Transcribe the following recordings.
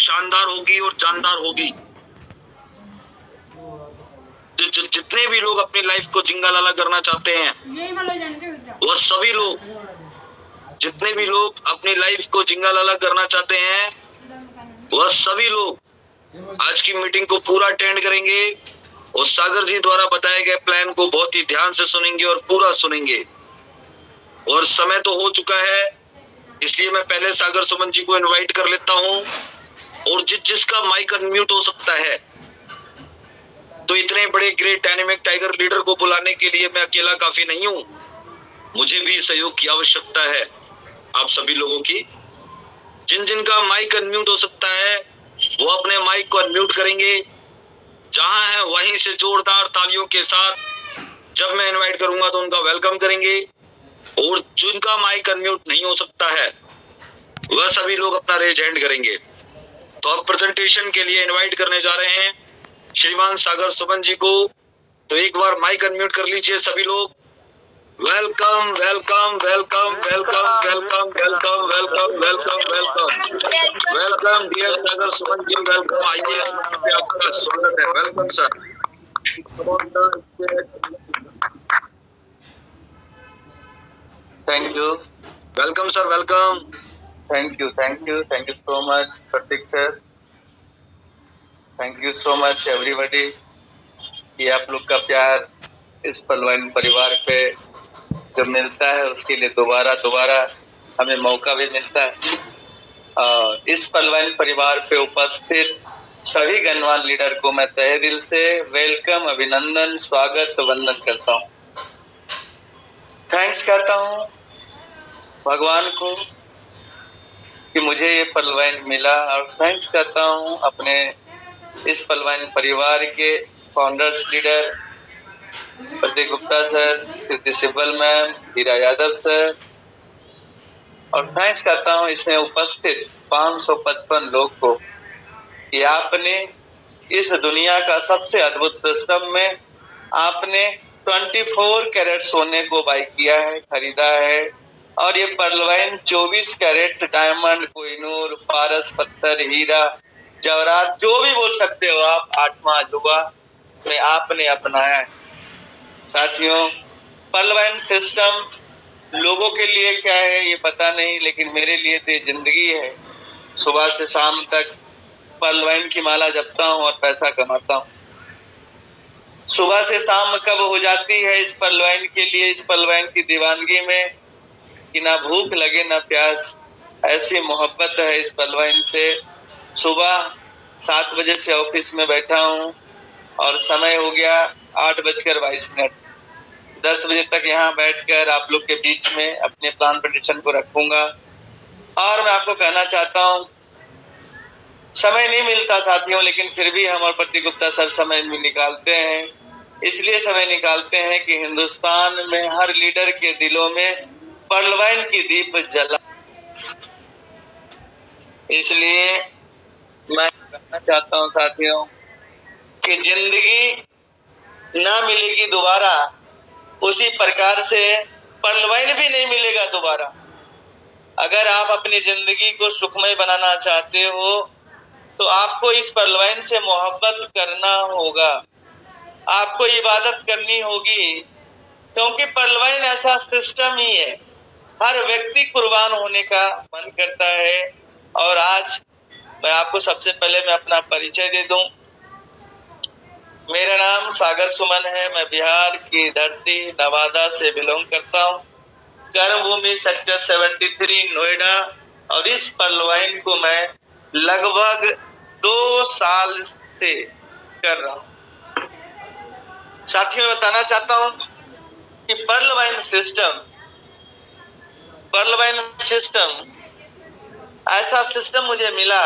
शानदार होगी और जानदार होगी। जितने भी लोग अपनी लाइफ को जिंगालाला करना चाहते हैं, वह सभी लोग, जितने भी लोग अपनी लाइफ को जिंगालाला करना चाहते हैं, वह सभी लोग आज की मीटिंग को पूरा अटेंड करेंगे और सागर जी द्वारा बताए गए प्लान को बहुत ही ध्यान से सुनेंगे और पूरा सुनेंगे। और समय तो हो चुका है, इसलिए मैं पहले सागर सुमन जी को इनवाइट कर लेता हूं। और जिसका माइक अनम्यूट हो सकता है, तो इतने बड़े ग्रेट डायनेमिक टाइगर लीडर को बुलाने के लिए मैं अकेला काफी नहीं हूं, मुझे भी सहयोग की आवश्यकता है आप सभी लोगों की। जिनका माइक अनम्यूट हो सकता है वो अपने माइक को अनम्यूट करेंगे। जहां है वहीं से जोरदार तालियों के साथ जब मैं इनवाइट करूंगा तो उनका वेलकम करेंगे। और जिनका माइक अनम्यूट नहीं हो सकता है वह सभी लोग अपना रेज हैंड करेंगे। तो अब प्रेजेंटेशन के लिए इनवाइट करने जा रहे हैं श्रीमान सागर सुमन जी को। तो एक बार माइक अनम्यूट कर लीजिए सभी लोग। Welcome welcome welcome welcome welcome welcome welcome welcome welcome welcome dear Sagar Suman ji, welcome. आइए, आपका स्वागत है। Welcome sir. Thank you. Welcome sir, welcome. Thank you so much Prateek sir. Thank you so much everybody कि आप लोग का प्यार इस पलवान परिवार पे जो मिलता है उसके लिए दोबारा हमें मौका भी मिलता है। और इस पलवान परिवार पे उपस्थित सभी गणवान लीडर को मैं तहे दिल से वेलकम, अभिनंदन, स्वागत, वंदन करता हूँ। थैंक्स करता हूँ भगवान को कि मुझे ये पलवान मिला, और थैंक्स करता हूँ अपने इस पलवान परिवार के फाउंडर्स लीडर प्रतीक गुप्ता सर, कृति सिब्बल मैम, हीरा यादव सर, और थैंक्स करता हूँ इसमें उपस्थित 555 लोग को कि आपने इस दुनिया का सबसे अद्भुत सिस्टम में आपने 24 कैरेट सोने को बाई किया है, खरीदा है। और ये पलवान 24 कैरेट डायमंड, कोहिनूर, पारस पत्थर, हीरा, जवाहरात, जो भी बोल सकते हो आप, 8वां अजूबा में आपने अपनाया है। साथियों, पलवान सिस्टम लोगों के लिए क्या है ये पता नहीं, लेकिन मेरे लिए तो जिंदगी है। सुबह से शाम तक पलवान की माला जपता हूँ और पैसा कमाता हूँ। सुबह से शाम कब हो जाती है इस पलवान के लिए, इस पलवान की दीवानगी में कि ना भूख लगे ना प्यास, ऐसी मोहब्बत है इस पलवान से। सुबह 7 बजे से ऑफिस में बैठा हूँ और समय हो गया 8:22। 10 बजे तक यहाँ बैठकर आप लोग के बीच में अपने प्लान पिटिशन को रखूंगा। और मैं आपको कहना चाहता हूँ, समय नहीं मिलता साथियों, लेकिन फिर भी हम और प्रतीक गुप्ता सर समय निकालते हैं। इसलिए समय निकालते हैं कि हिंदुस्तान में हर लीडर के दिलों में पलवान की दीप जला। इसलिए मैं कहना चाहता हूँ साथियों कि जिंदगी ना मिलेगी दोबारा, उसी प्रकार से पलवान भी नहीं मिलेगा दोबारा। अगर आप अपनी जिंदगी को सुखमय बनाना चाहते हो तो आपको इस पलवान से मोहब्बत करना होगा, आपको इबादत करनी होगी, क्योंकि पलवान ऐसा सिस्टम ही है। हर व्यक्ति कुर्बान होने का मन करता है। और आज मैं आपको सबसे पहले मैं अपना परिचय दे दूं। मेरा नाम सागर सुमन है। मैं बिहार की धरती नवादा से बिलोंग करता हूँ, कर्मभूमि सेक्टर 73 नोएडा। और इस पलवान को मैं लगभग 2 साल से कर रहा हूँ। साथियों, बताना चाहता हूँ कि पलवान सिस्टम ऐसा सिस्टम मुझे मिला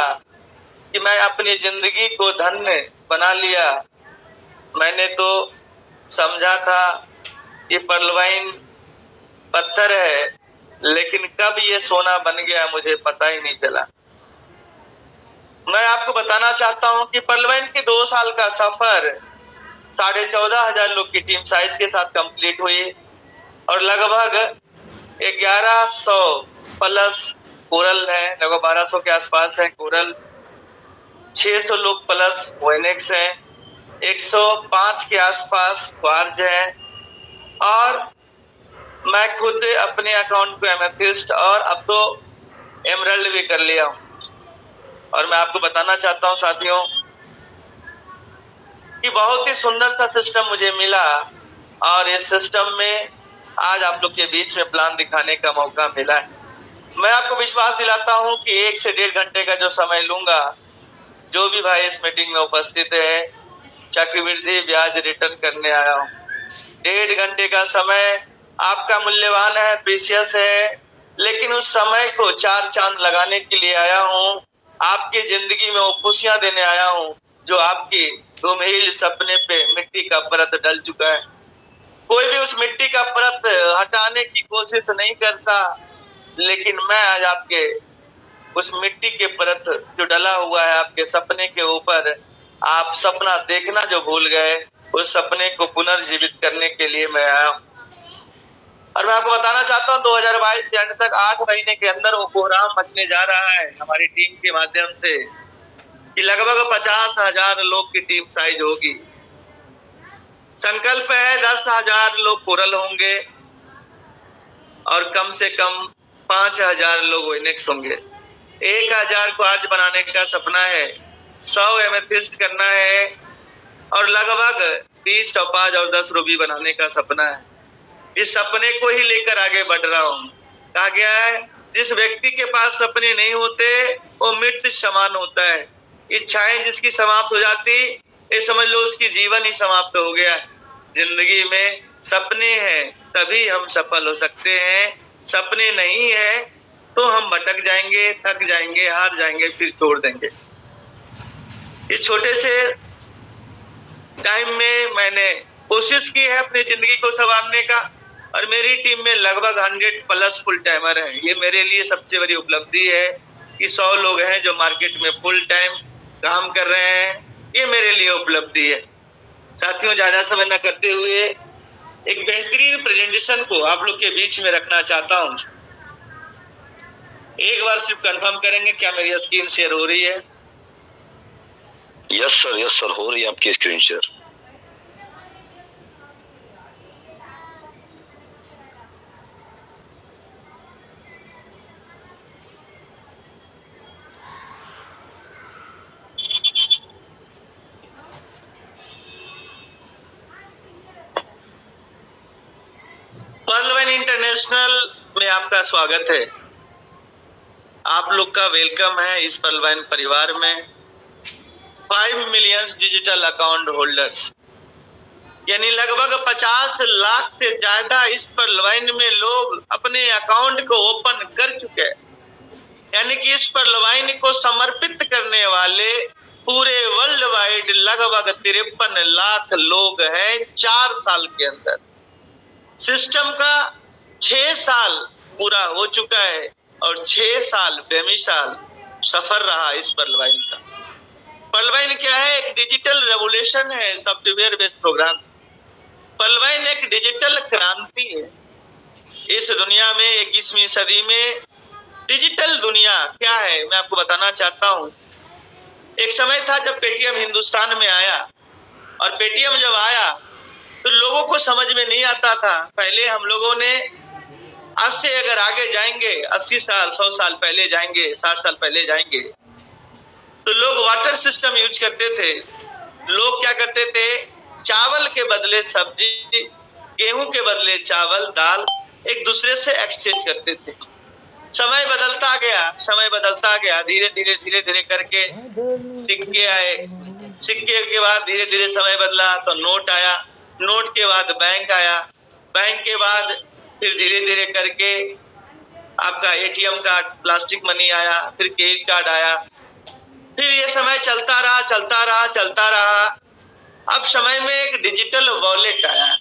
कि मैं अपनी जिंदगी को धन्य बना लिया। मैंने तो समझा था कि पलवान पत्थर है, लेकिन कब ये सोना बन गया मुझे पता ही नहीं चला। मैं आपको बताना चाहता हूं कि पलवान के 2 साल का सफर 14,500 लोग की टीम साइज के साथ कंप्लीट हुई और लगभग 1100 प्लस कोरल है, लगभग 1200 के आसपास है कोरल। 600 लोग प्लस ओएनएक्स है, 105 के आसपास क्वार्ज है, और मैं खुद अपने अकाउंट को एमेथिस्ट और अब तो एमरल्ड भी कर लिया हूं। और मैं आपको बताना चाहता हूं साथियों कि बहुत ही सुंदर सा सिस्टम मुझे मिला, और इस सिस्टम में आज आप लोग के बीच में प्लान दिखाने का मौका मिला है। मैं आपको विश्वास दिलाता हूं कि 1 से 1.5 घंटे का जो समय लूंगा, जो भी भाई इस मीटिंग में उपस्थित है, चक्रवृद्धि ब्याज रिटर्न करने आया हूं। 1.5 घंटे का समय आपका मूल्यवान है, प्रीशियस है, लेकिन उस समय को 4 चांद लगाने के लिए आया हूं। आपकी जिंदगी में वो खुशियां देने आया हूं जो आपकी धूमिल सपने पे मिट्टी का परत डल चुका है। कोई भी उस मिट्टी का परत हटाने की कोशिश नहीं करता, लेकिन मैं आज आपके उस मिट्टी के परत जो डला हुआ है आपके सपने के ऊपर, आप सपना देखना जो भूल गए, उस सपने को पुनर्जीवित करने के लिए मैं आया हूं। और मैं आपको बताना चाहता हूं 2022 के अंत तक 8 महीने के अंदर वो कोहराम मचने जा रहा है हमारी टीम के माध्यम से कि लगभग 50,000 लोग की टीम साइज होगी। संकल्प है 10,000 लोग कोरल होंगे और कम से कम 5,000 लोग ओएनएक्स होंगे। 1,000 क्वार्ज बनाने का सपना है, 100 एमेथिस्ट करना है, और लगभग 30 टोपाज और 10 रूबी बनाने का सपना है। इस सपने को ही लेकर आगे बढ़ रहा हूं। कहा गया है जिस व्यक्ति के पास सपने नहीं होते वो मृत समान होता है। इच्छाएं जिसकी समाप्त हो जाती, ये समझ लो उसकी जीवन ही समाप्त हो गया। जिंदगी में सपने हैं तभी हम सफल हो सकते हैं, सपने नहीं है तो हम भटक जाएंगे, थक जाएंगे, हार जाएंगे, फिर छोड़ देंगे। इस छोटे से टाइम में मैंने कोशिश की है अपनी जिंदगी को संवारने का, और मेरी टीम में लगभग 100 प्लस फुल टाइमर हैं। ये मेरे लिए सबसे बड़ी उपलब्धि है कि 100 लोग हैं जो मार्केट में फुल टाइम काम कर रहे हैं। ये मेरे लिए उपलब्धि है। साथियों, ज्यादा समय न करते हुए एक बेहतरीन प्रेजेंटेशन को आप लोग के बीच में रखना चाहता हूं। एक बार सिर्फ कंफर्म करेंगे क्या मेरी स्क्रीन शेयर हो रही है? यस सर हो रही है आपकी स्क्रीन शेयर। पर्लवाइन इंटरनेशनल में आपका स्वागत है। आप लोग का वेलकम है इस पर्लवाइन परिवार में। 5 मिलियन डिजिटल अकाउंट होल्डर्स, यानी लगभग 50 लाख से ज्यादा इस पर्लवाइन में लोग अपने अकाउंट को ओपन कर चुके हैं। यानी कि इस पर्लवाइन को समर्पित करने वाले पूरे वर्ल्ड वाइड लगभग 53 लाख लोग हैं 4 साल के अंदर। सिस्टम का 6 साल पूरा हो चुका है और 6 साल बेमिसाल सफर रहा इस पर्लवाइन का। पर्लवाइन क्या है? एक डिजिटल रेवोल्यूशन है, सॉफ्टवेयर बेस्ड प्रोग्राम। पर्लवाइन एक डिजिटल क्रांति है। इस दुनिया में 21वीं सदी में डिजिटल दुनिया क्या है मैं आपको बताना चाहता हूं। एक समय था जब पेटीएम हिंदुस्तान में आया, और पेटीएम जब आया तो लोगों को समझ में नहीं आता था। पहले हम लोगों ने आज से अगर आगे जाएंगे 80 साल 100 साल पहले जाएंगे, 60 साल पहले जाएंगे, तो लोग वाटर सिस्टम यूज करते थे। लोग क्या करते थे? चावल के बदले सब्जी, गेहूं के बदले चावल, दाल एक दूसरे से एक्सचेंज करते थे। समय बदलता गया, धीरे धीरे करके सिक्के आए। सिक्के के बाद धीरे धीरे समय बदला तो नोट आया, नोट के बाद बैंक आया, बैंक के बाद फिर धीरे धीरे करके आपका एटीएम कार्ड, प्लास्टिक मनी आया, फिर क्रेडिट कार्ड आया। फिर ये समय चलता रहा। अब समय में एक डिजिटल वॉलेट आया,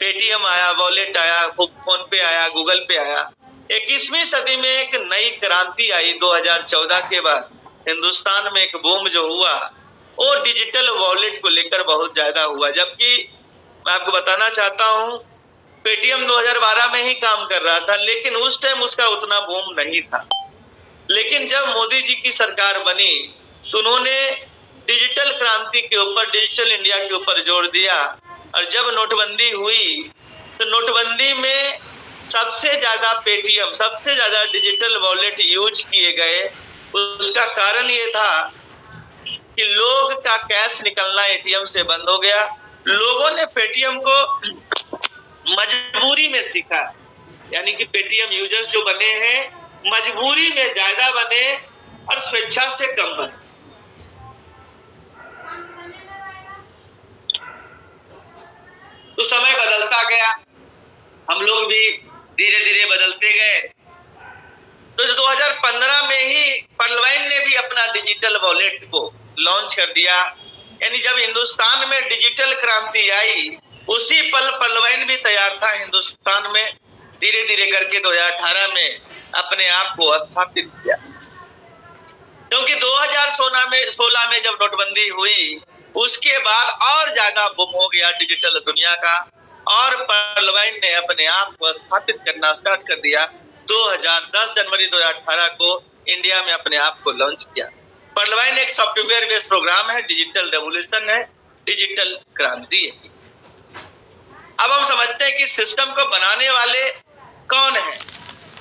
पेटीएम आया, वॉलेट आया, फोन पे आया, गूगल पे आया। 21वीं सदी में एक नई क्रांति आई 2014 के बाद। हिंदुस्तान में एक बूम जो हुआ वो डिजिटल वॉलेट को लेकर बहुत ज्यादा हुआ। जबकि मैं आपको बताना चाहता हूं पेटीएम 2012 में ही काम कर रहा था, लेकिन उस टाइम उसका उतना बूम नहीं था। लेकिन जब मोदी जी की सरकार बनी तो उन्होंने डिजिटल क्रांति के ऊपर, डिजिटल इंडिया के ऊपर जोर दिया। और जब नोटबंदी हुई तो नोटबंदी में सबसे ज्यादा पेटीएम, सबसे ज्यादा डिजिटल वॉलेट यूज किए गए। उसका कारण ये था कि लोग का कैश निकलना एटीएम से बंद हो गया। लोगों ने पेटीएम को मजबूरी में सीखा, यानी कि पेटीएम यूजर्स जो बने हैं मजबूरी में ज्यादा बने और स्वेच्छा से कम बने। तो समय बदलता गया, हम लोग भी धीरे धीरे बदलते गए। तो 2015 में ही पर्लवैन ने भी अपना डिजिटल वॉलेट को लॉन्च कर दिया। यानी जब हिंदुस्तान में डिजिटल क्रांति आई उसी पल पर्लवैन भी तैयार था हिंदुस्तान में धीरे धीरे करके 2018 में अपने आप को स्थापित किया। क्योंकि 2016 में जब नोटबंदी हुई उसके बाद और ज्यादा बुम हो गया डिजिटल दुनिया का, और पर्लवैन ने अपने आप को स्थापित करना स्टार्ट कर दिया। 10 जनवरी 2018 को इंडिया में अपने आप को लॉन्च किया। पर्लवैन एक सॉफ्टवेयर बेस्ड प्रोग्राम है, डिजिटल रेवोल्यूशन है, डिजिटल क्रांति है। अब हम समझते हैं कि सिस्टम को बनाने वाले कौन है।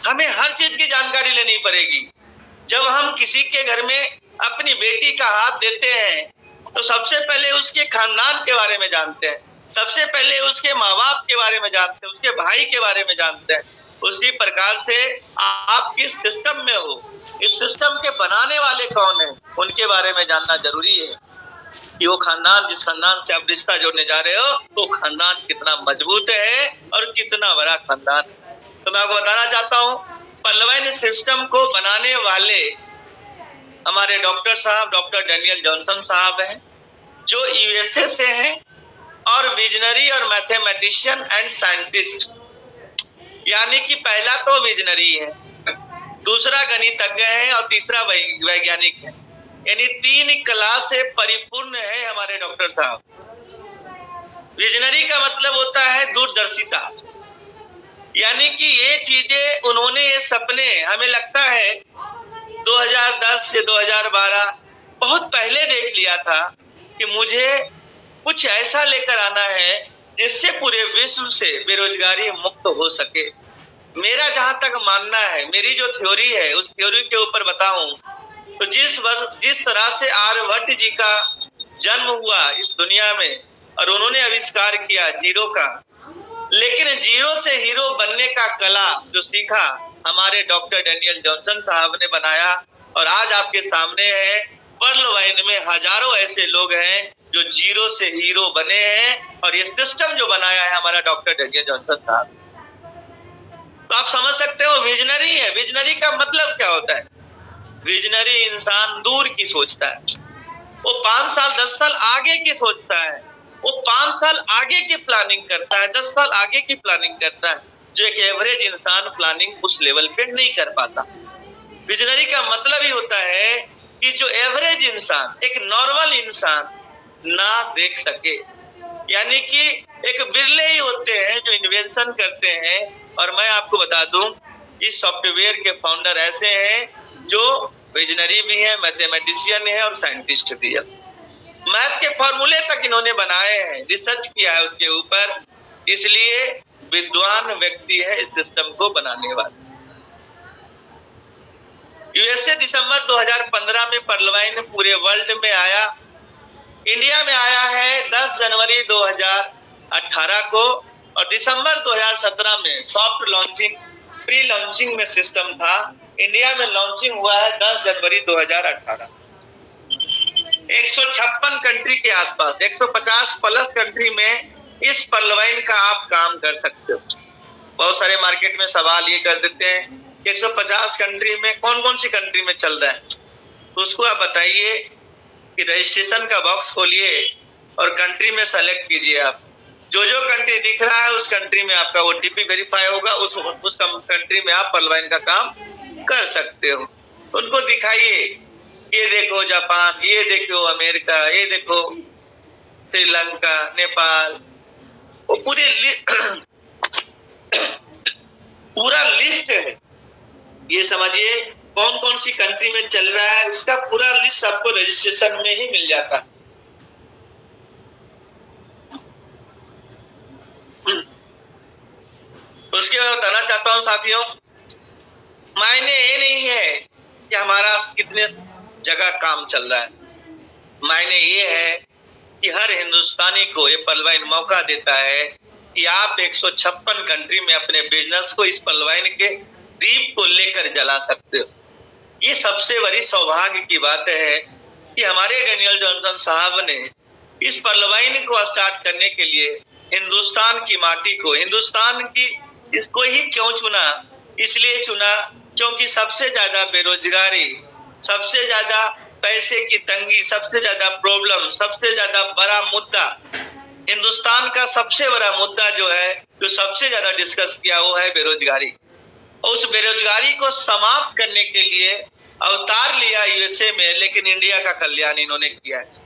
हमें हर चीज की जानकारी लेनी पड़ेगी। जब हम किसी के घर में अपनी बेटी का हाथ देते हैं तो सबसे पहले उसके खानदान के बारे में जानते हैं, सबसे पहले उसके माँ बाप के बारे में जानते हैं, उसके भाई के बारे में जानते हैं। उसी प्रकार से आप किस सिस्टम में हो, इस सिस्टम के बनाने वाले कौन है, उनके बारे में जानना जरूरी है कि वो खानदान, जिस खानदान से आप रिश्ता जोड़ने जा रहे हो, तो खानदान कितना मजबूत है और कितना बड़ा खानदान है। तो मैं आपको बताना चाहता हूँ पर्लवैन सिस्टम को बनाने वाले हमारे डॉक्टर साहब, डॉक्टर डेनियल जॉनसन साहब हैं, जो यूएसए से हैं और विजनरी और मैथमेटिशियन एंड साइंटिस्ट। यानी कि पहला तो विजनरी है, दूसरा गणितज्ञ है और तीसरा वैज्ञानिक है। यानी 3 कला से परिपूर्ण है हमारे डॉक्टर साहब। विजनरी का मतलब होता है दूरदर्शिता, यानी कि ये चीजें उन्होंने, ये सपने, हमें लगता है 2010 से 2012 बहुत पहले देख लिया था कि मुझे कुछ ऐसा लेकर आना है जिससे पूरे विश्व से बेरोजगारी मुक्त हो सके। मेरा जहां तक मानना है, मेरी जो थ्योरी है उस थ्योरी के ऊपर बताऊं तो जिस तरह से आर्यभट्ट जी का जन्म हुआ इस दुनिया में और उन्होंने आविष्कार किया जीरो का, लेकिन जीरो से हीरो बनने का कला जो सीखा हमारे डॉक्टर डेनियल जॉनसन साहब ने बनाया। और आज आपके सामने है पर्लवैन में हजारों ऐसे लोग हैं जो जीरो से हीरो बने हैं, और ये सिस्टम जो बनाया है हमारा डॉक्टर डेनियल जॉनसन साहब। तो आप समझ सकते हो विजनरी है। विजनरी का मतलब क्या होता है? विजनरी इंसान दूर की सोचता है, वो 5 साल 10 साल आगे की सोचता है, वो 5 साल आगे की प्लानिंग करता है, 10 साल आगे की प्लानिंग करता है, जो एक एवरेज इंसान प्लानिंग उस लेवल पे नहीं कर पाता। विजनरी का मतलब ही होता है कि जो एवरेज इंसान, एक नॉर्मल इंसान ना देख सके। यानी कि एक बिरले ही होते हैं जो इन्वेंशन करते हैं। और मैं आपको बता दूं इस सॉफ्टवेयर के फाउंडर ऐसे हैं जो विजनरी भी है, मैथमेटिशियन है और साइंटिस्ट भी है। मैथ के फॉर्मूले तक इन्होंने बनाए हैं, रिसर्च किया है उसके ऊपर, इसलिए विद्वान व्यक्ति है इस सिस्टम को बनाने वाला। यूएसए दिसंबर 2015 में पर्लवैन पूरे वर्ल्ड में आया। इंडिया में आया है 10 जनवरी 2018 को, और दिसंबर 2017 में सॉफ्ट लॉन्चिंग, प्री लॉन्चिंग में सिस्टम था। इंडिया में लॉन्चिंग हुआ है 10 जनवरी 2018। 156 कंट्री के आसपास, 150 प्लस कंट्री में इस पर्लवैन का आप काम कर सकते हो। बहुत सारे मार्केट में सवाल ये कर देते हैं 150 कंट्री में कौन कौन सी कंट्री में चल रहा है, तो उसको आप बताइए कि रजिस्ट्रेशन का बॉक्स खोलिए और कंट्री में सेलेक्ट कीजिए। आप जो कंट्री दिख रहा है उस कंट्री में आपका ओटीपी वेरीफाई होगा, उस कंट्री में आप पर्लवैन का काम कर सकते हो। उनको दिखाइए, ये देखो जापान, ये देखो अमेरिका, ये देखो श्रीलंका, नेपाल, वो पूरा लिस्ट है। ये समझिए कौन कौन सी कंट्री में चल रहा है, उसका पूरा लिस्ट आपको रजिस्ट्रेशन में ही मिल जाता है। उसके बाद बताना चाहता हूं साथियों, मायने ये नहीं है कि हमारा कितने जगह काम चल रहा है, मायने ये है कि हर हिंदुस्तानी को ये पलवाइन मौका देता है कि आप 156 कंट्री में अपने बिजनेस को इस पलवाइन के दीप को लेकर जला सकते हो। ये सबसे बड़ी सौभाग्य की बात है कि हमारे डेनियल जॉनसन साहब ने इस पलवाइन को स्टार्ट करने के लिए हिंदुस्तान की माटी को, हिंदुस्तान की इसको ही क्यों चुना, इसलिए चुना क्योंकि सबसे ज्यादा बेरोजगारी, सबसे ज्यादा पैसे की तंगी, सबसे ज्यादा प्रॉब्लम, सबसे ज्यादा बड़ा मुद्दा, हिंदुस्तान का सबसे बड़ा मुद्दा जो है, जो सबसे ज्यादा डिस्कस किया वो है बेरोजगारी। और उस बेरोजगारी को समाप्त करने के लिए अवतार लिया यूएसए में, लेकिन इंडिया का कल्याण इन्होंने किया है।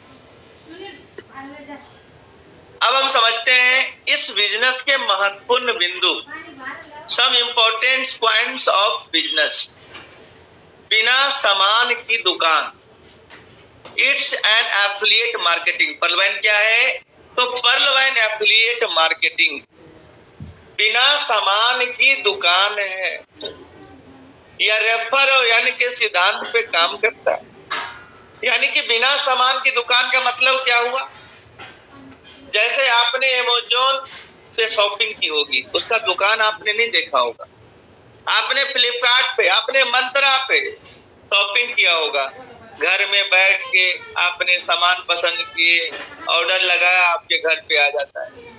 अब हम समझते हैं इस बिजनेस के महत्वपूर्ण बिंदु, some important points of business. बिना सामान की दुकान, it's an affiliate marketing. Pearlvine क्या है? तो पर्लवाइन एफिलिएट मार्केटिंग बिना सामान की दुकान है, या रेफर यानी के सिद्धांत पे काम करता है। यानी कि बिना सामान की दुकान का मतलब क्या हुआ? जैसे आपने अमेज़न से शॉपिंग की होगी, उसका दुकान आपने नहीं देखा होगा, आपने फ्लिपकार्ट पे, आपने मंत्रा पे शॉपिंग किया होगा, घर में बैठ के आपने सामान पसंद किए, ऑर्डर लगाया, आपके घर पे आ जाता है।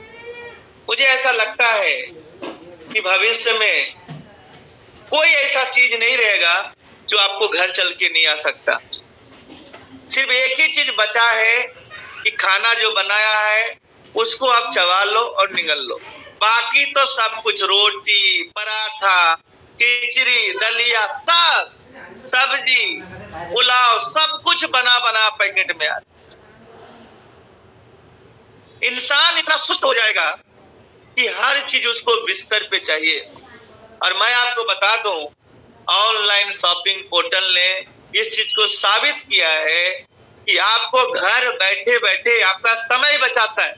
मुझे ऐसा लगता है कि भविष्य में कोई ऐसा चीज नहीं रहेगा जो आपको घर चल के नहीं आ सकता। सिर्फ एक ही चीज बचा है कि खाना जो बनाया है उसको आप चबा लो और निगल लो, बाकी तो सब कुछ, रोटी, पराठा, खिचड़ी, दलिया, सब सब्जी, पुलाव, सब कुछ बना बना पैकेट में आ। इंसान इतना सुस्त हो जाएगा कि हर चीज उसको बिस्तर पे चाहिए। और मैं आपको बता दूं, ऑनलाइन शॉपिंग पोर्टल ने इस चीज को साबित किया है कि आपको घर बैठे बैठे आपका समय बचाता है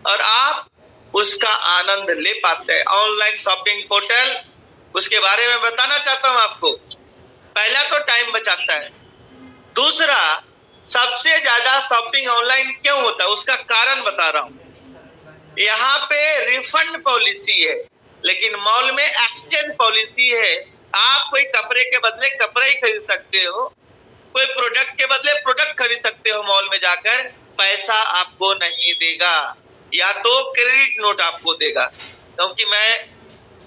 और आप उसका आनंद ले पाते हैं। ऑनलाइन शॉपिंग पोर्टल, उसके बारे में बताना चाहता हूं आपको। पहला तो टाइम बचाता है, दूसरा सबसे ज्यादा शॉपिंग ऑनलाइन क्यों होता है उसका कारण बता रहा हूं। यहाँ पे रिफंड पॉलिसी है, लेकिन मॉल में एक्सचेंज पॉलिसी है। आप कोई कपड़े के बदले कपड़ा ही खरीद सकते हो, कोई प्रोडक्ट के बदले प्रोडक्ट खरीद सकते हो मॉल में जाकर, पैसा आपको नहीं देगा, या तो क्रेडिट नोट आपको देगा। क्योंकि मैं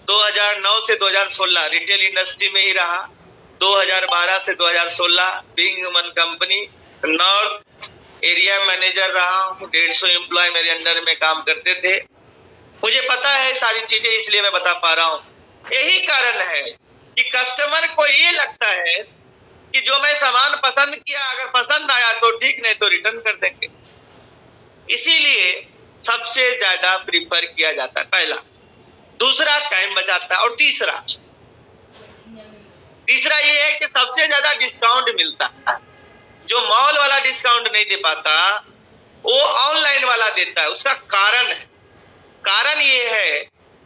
2009 से 2016 रिटेल इंडस्ट्री में ही रहा, 2012 से 2016 being human company north area manager रहा हूँ। 150 एम्प्लॉय मेरे अंडर में काम करते थे, मुझे पता है सारी चीजें, इसलिए मैं बता पा रहा हूँ। यही कारण है कि कस्टमर को ये लगता है कि जो मैं सामान पसंद किया, अगर पसंद आया तो ठीक, नहीं तो रिटर्न कर देंगे। इसीलिए सबसे ज्यादा प्रीफर किया जाता है, पहला। दूसरा टाइम बचाता है, और तीसरा ये है कि सबसे ज्यादा डिस्काउंट मिलता है। जो मॉल वाला डिस्काउंट नहीं दे पाता वो ऑनलाइन वाला देता है। उसका कारण ये है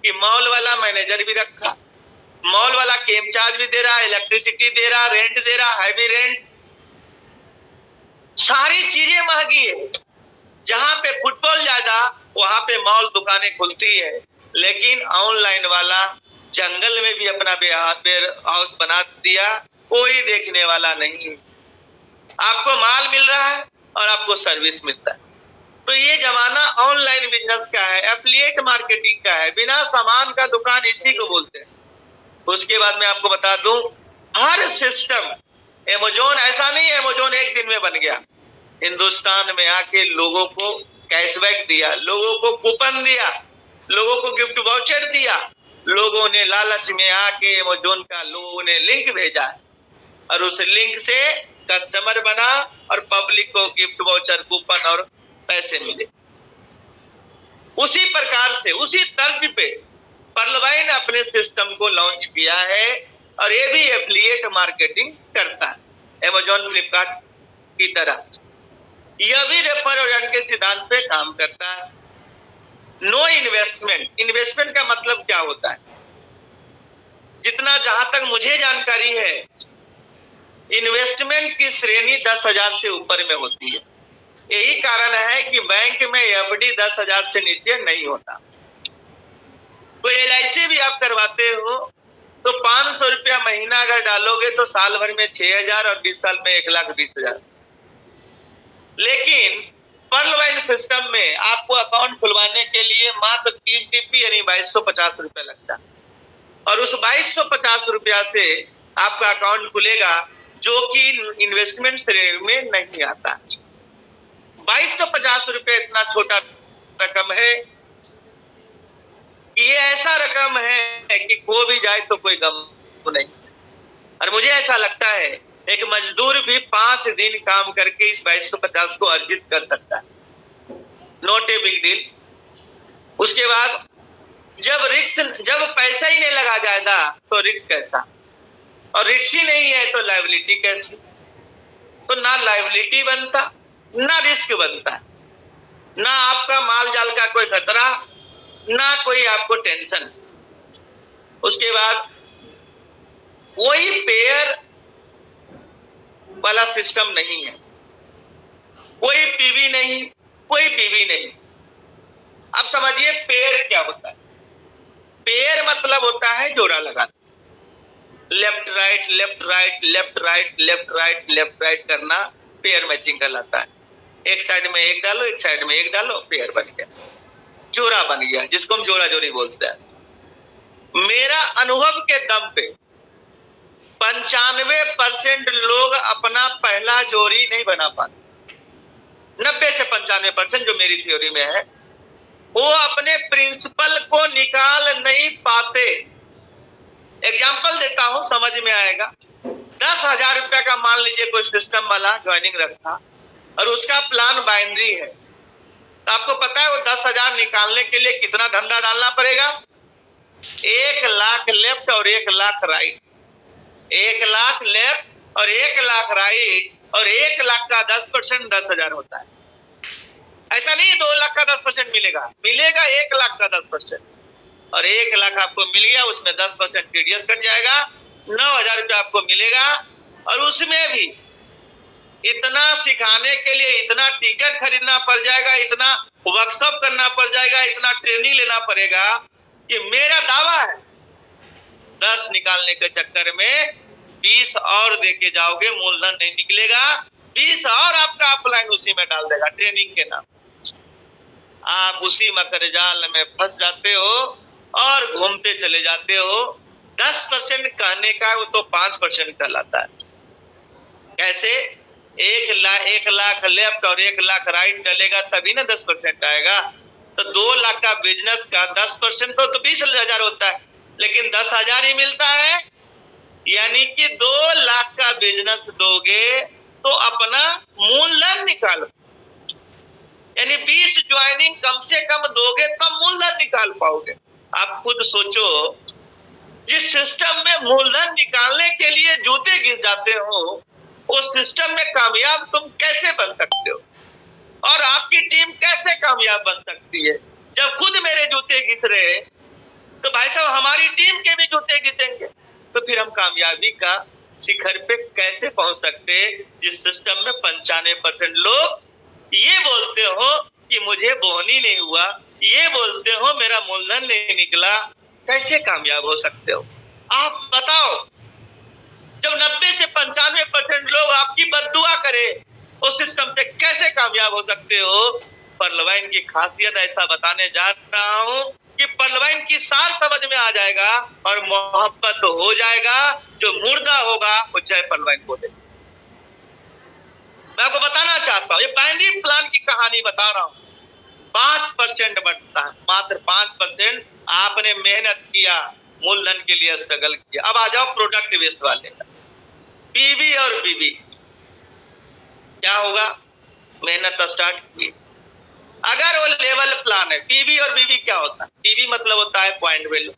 कि मॉल वाला मैनेजर भी रखा, मॉल वाला केम चार्ज भी दे रहा, इलेक्ट्रिसिटी दे रहा, रेंट दे रहा, हैवी रेंट, सारी चीजें महंगी है। जहां पे फुटफॉल ज्यादा वहां पे मॉल दुकानें खुलती है, लेकिन ऑनलाइन वाला जंगल में भी अपना वेयर हाउस बना दिया, कोई देखने वाला नहीं। आपको माल मिल रहा है और आपको सर्विस मिलता है। तो ये जमाना ऑनलाइन बिजनेस का है, एफिलिएट मार्केटिंग का है। बिना सामान का दुकान इसी को बोलते हैं। उसके बाद मैं आपको बता दूं, हर सिस्टम, अमेज़न ऐसा नहीं है अमेज़न एक दिन में बन गया। हिंदुस्तान में आके लोगों को कैशबैक दिया, लोगों को कूपन दिया, लोगों को गिफ्ट वाउचर दिया, लोगों ने लालच में आके अमेज़न का लोगों ने लिंक भेजा और उस लिंक से कस्टमर बना और पब्लिक को गिफ्ट वाउचर, कूपन और पैसे मिले। उसी प्रकार से, उसी तर्ज पे पर्लवाइन अपने सिस्टम को लॉन्च किया है और ये भी एफिलिएट मार्केटिंग करता है अमेजॉन फ्लिपकार्ट की तरह। यह भी रेफर और अर्न के सिद्धांत पे काम करता है। नो इन्वेस्टमेंट, इन्वेस्टमेंट का मतलब क्या होता है? जितना जहां तक मुझे जानकारी है, इन्वेस्टमेंट की श्रेणी 10,000 से ऊपर में होती है। यही कारण है कि बैंक में एफडी 10,000 से नीचे नहीं होता। तो LIC भी आप करवाते हो तो 500 रुपया महीना अगर डालोगे तो साल भर में 6,000 और 20 साल में 1,20,000। लेकिन पर्लवाइन सिस्टम में आपको अकाउंट खुलवाने के लिए मात्र 30 DP यानी 2250 रुपया लगता है, और उस 2250 रुपया से आपका अकाउंट खुलेगा, जो कि इन्वेस्टमेंट श्रेणी में नहीं आता। 2250 रुपये इतना छोटा रकम है, ये ऐसा रकम है कि खो भी जाए तो कोई गम नहीं। और मुझे ऐसा लगता है एक मजदूर भी 5 दिन काम करके इस 2250 को अर्जित कर सकता है। Not a big deal. उसके बाद जब पैसा ही नहीं लगा जाएगा तो रिस्क कैसा, और रिस्क ही नहीं है तो लायबिलिटी कैसी? तो ना लायबिलिटी बनता ना रिस्क बनता, ना आपका माल जाल का कोई खतरा, ना कोई आपको टेंशन। उसके बाद कोई पेयर वाला सिस्टम नहीं है, कोई पीवी नहीं, कोई पीवी नहीं। अब समझिए पेयर क्या होता है। पेयर मतलब होता है जोड़ा लगाना, left right left right left right left right left right करना पेयर मैचिंग कहलाता है। एक साइड में एक डालो, एक साइड में एक डालो, पेयर बन गया, जोड़ा बन गया, जिसको हम जोड़ा जोड़ी बोलते हैं। मेरा अनुभव के दम पे 95% लोग अपना पहला जोड़ी नहीं बना पाते। 90 से 95% जो मेरी थ्योरी में है, वो अपने प्रिंसिपल को निकाल नहीं पाते। एग्जाम्पल देता हूं, समझ में आएगा। 10,000 रुपया का मान लीजिए कोई सिस्टम वाला ज्वाइनिंग रखा और उसका प्लान बाइनरी है, तो आपको पता है वो 10,000 निकालने के लिए कितना धंधा डालना पड़ेगा? 1 लाख लेफ्ट और 1 लाख राइट, 1 लाख लेफ्ट और 1 लाख राइट, और 1 लाख का 10% 10,000 होता है। ऐसा नहीं 2 लाख का 10% मिलेगा, मिलेगा 1 लाख का 10%, और 1 लाख आपको मिल गया, उसमें 10% TDS कट जाएगा, 9,000 रुपया आपको मिलेगा। और उसमें भी इतना सिखाने के लिए इतना टिकट खरीदना पड़ जाएगा, इतना वर्कशॉप करना पड़ जाएगा, इतना ट्रेनिंग लेना पड़ेगा कि मेरा दावा है 10 निकालने के चक्कर में 20 और देके जाओगे, मूलधन नहीं निकलेगा, 20 और आपका अपलाइन उसी में डाल देगा ट्रेनिंग के नाम। आप उसी मकर जाल में फंस जाते हो और घूमते चले जाते हो। 10% कहने का वो तो 5% कहलाता है। कैसे? 1 लाख लेफ्ट और 1 लाख राइट डलेगा तभी ना 10% आएगा। तो 2 लाख का बिजनेस का 10% तो 20,000 होता है, लेकिन 10,000 ही मिलता है। यानी कि 2 लाख का बिजनेस दोगे तो अपना मूलधन निकालो, यानी 20 ज्वाइनिंग कम से कम दोगे तब मूलधन निकाल पाओगे। आप खुद सोचो, जिस सिस्टम में मूलधन निकालने के लिए जूते घिस जाते हो, उस सिस्टम में कामयाब तुम कैसे बन सकते हो? और आपकी टीम कैसे कामयाब बन सकती है? जब खुद मेरे जूते घिस रहे तो भाई साहब हमारी टीम के भी जूते घिसेंगे, तो फिर हम कामयाबी का शिखर पे कैसे पहुंच सकते? जिस सिस्टम में 95% लोग ये बोलते हो कि मुझे बोहनी नहीं हुआ, ये बोलते हो मेरा मूलधन नहीं निकला, कैसे कामयाब हो सकते हो? आप बताओ। जब 90 से 95% लोग आपकी बद्दुआ करे, उस सिस्टम से कैसे कामयाब हो सकते हो? पर्लवाइन की खासियत ऐसा बताने जा रहा हूं कि पर्लवाइन की सार समझ में आ जाएगा और मोहब्बत हो जाएगा। जो मुर्दा होगा वो जय पर्लवाइन बोले। मैं आपको बताना चाहता हूँ, ये बाइनरी प्लान की कहानी बता रहा हूँ। 5% बढ़ता है, मात्र 5%। आपने मेहनत किया, मूलधन के लिए स्ट्रगल किया। अब आ जाओ प्रोडक्ट बेस्ड वाले का, पीवी और बीबी। क्या होगा? मेहनत स्टार्ट की। अगर वो लेवल प्लान है, पीवी और बीबी क्या होता है? पीवी मतलब होता है पॉइंट वैल्यू,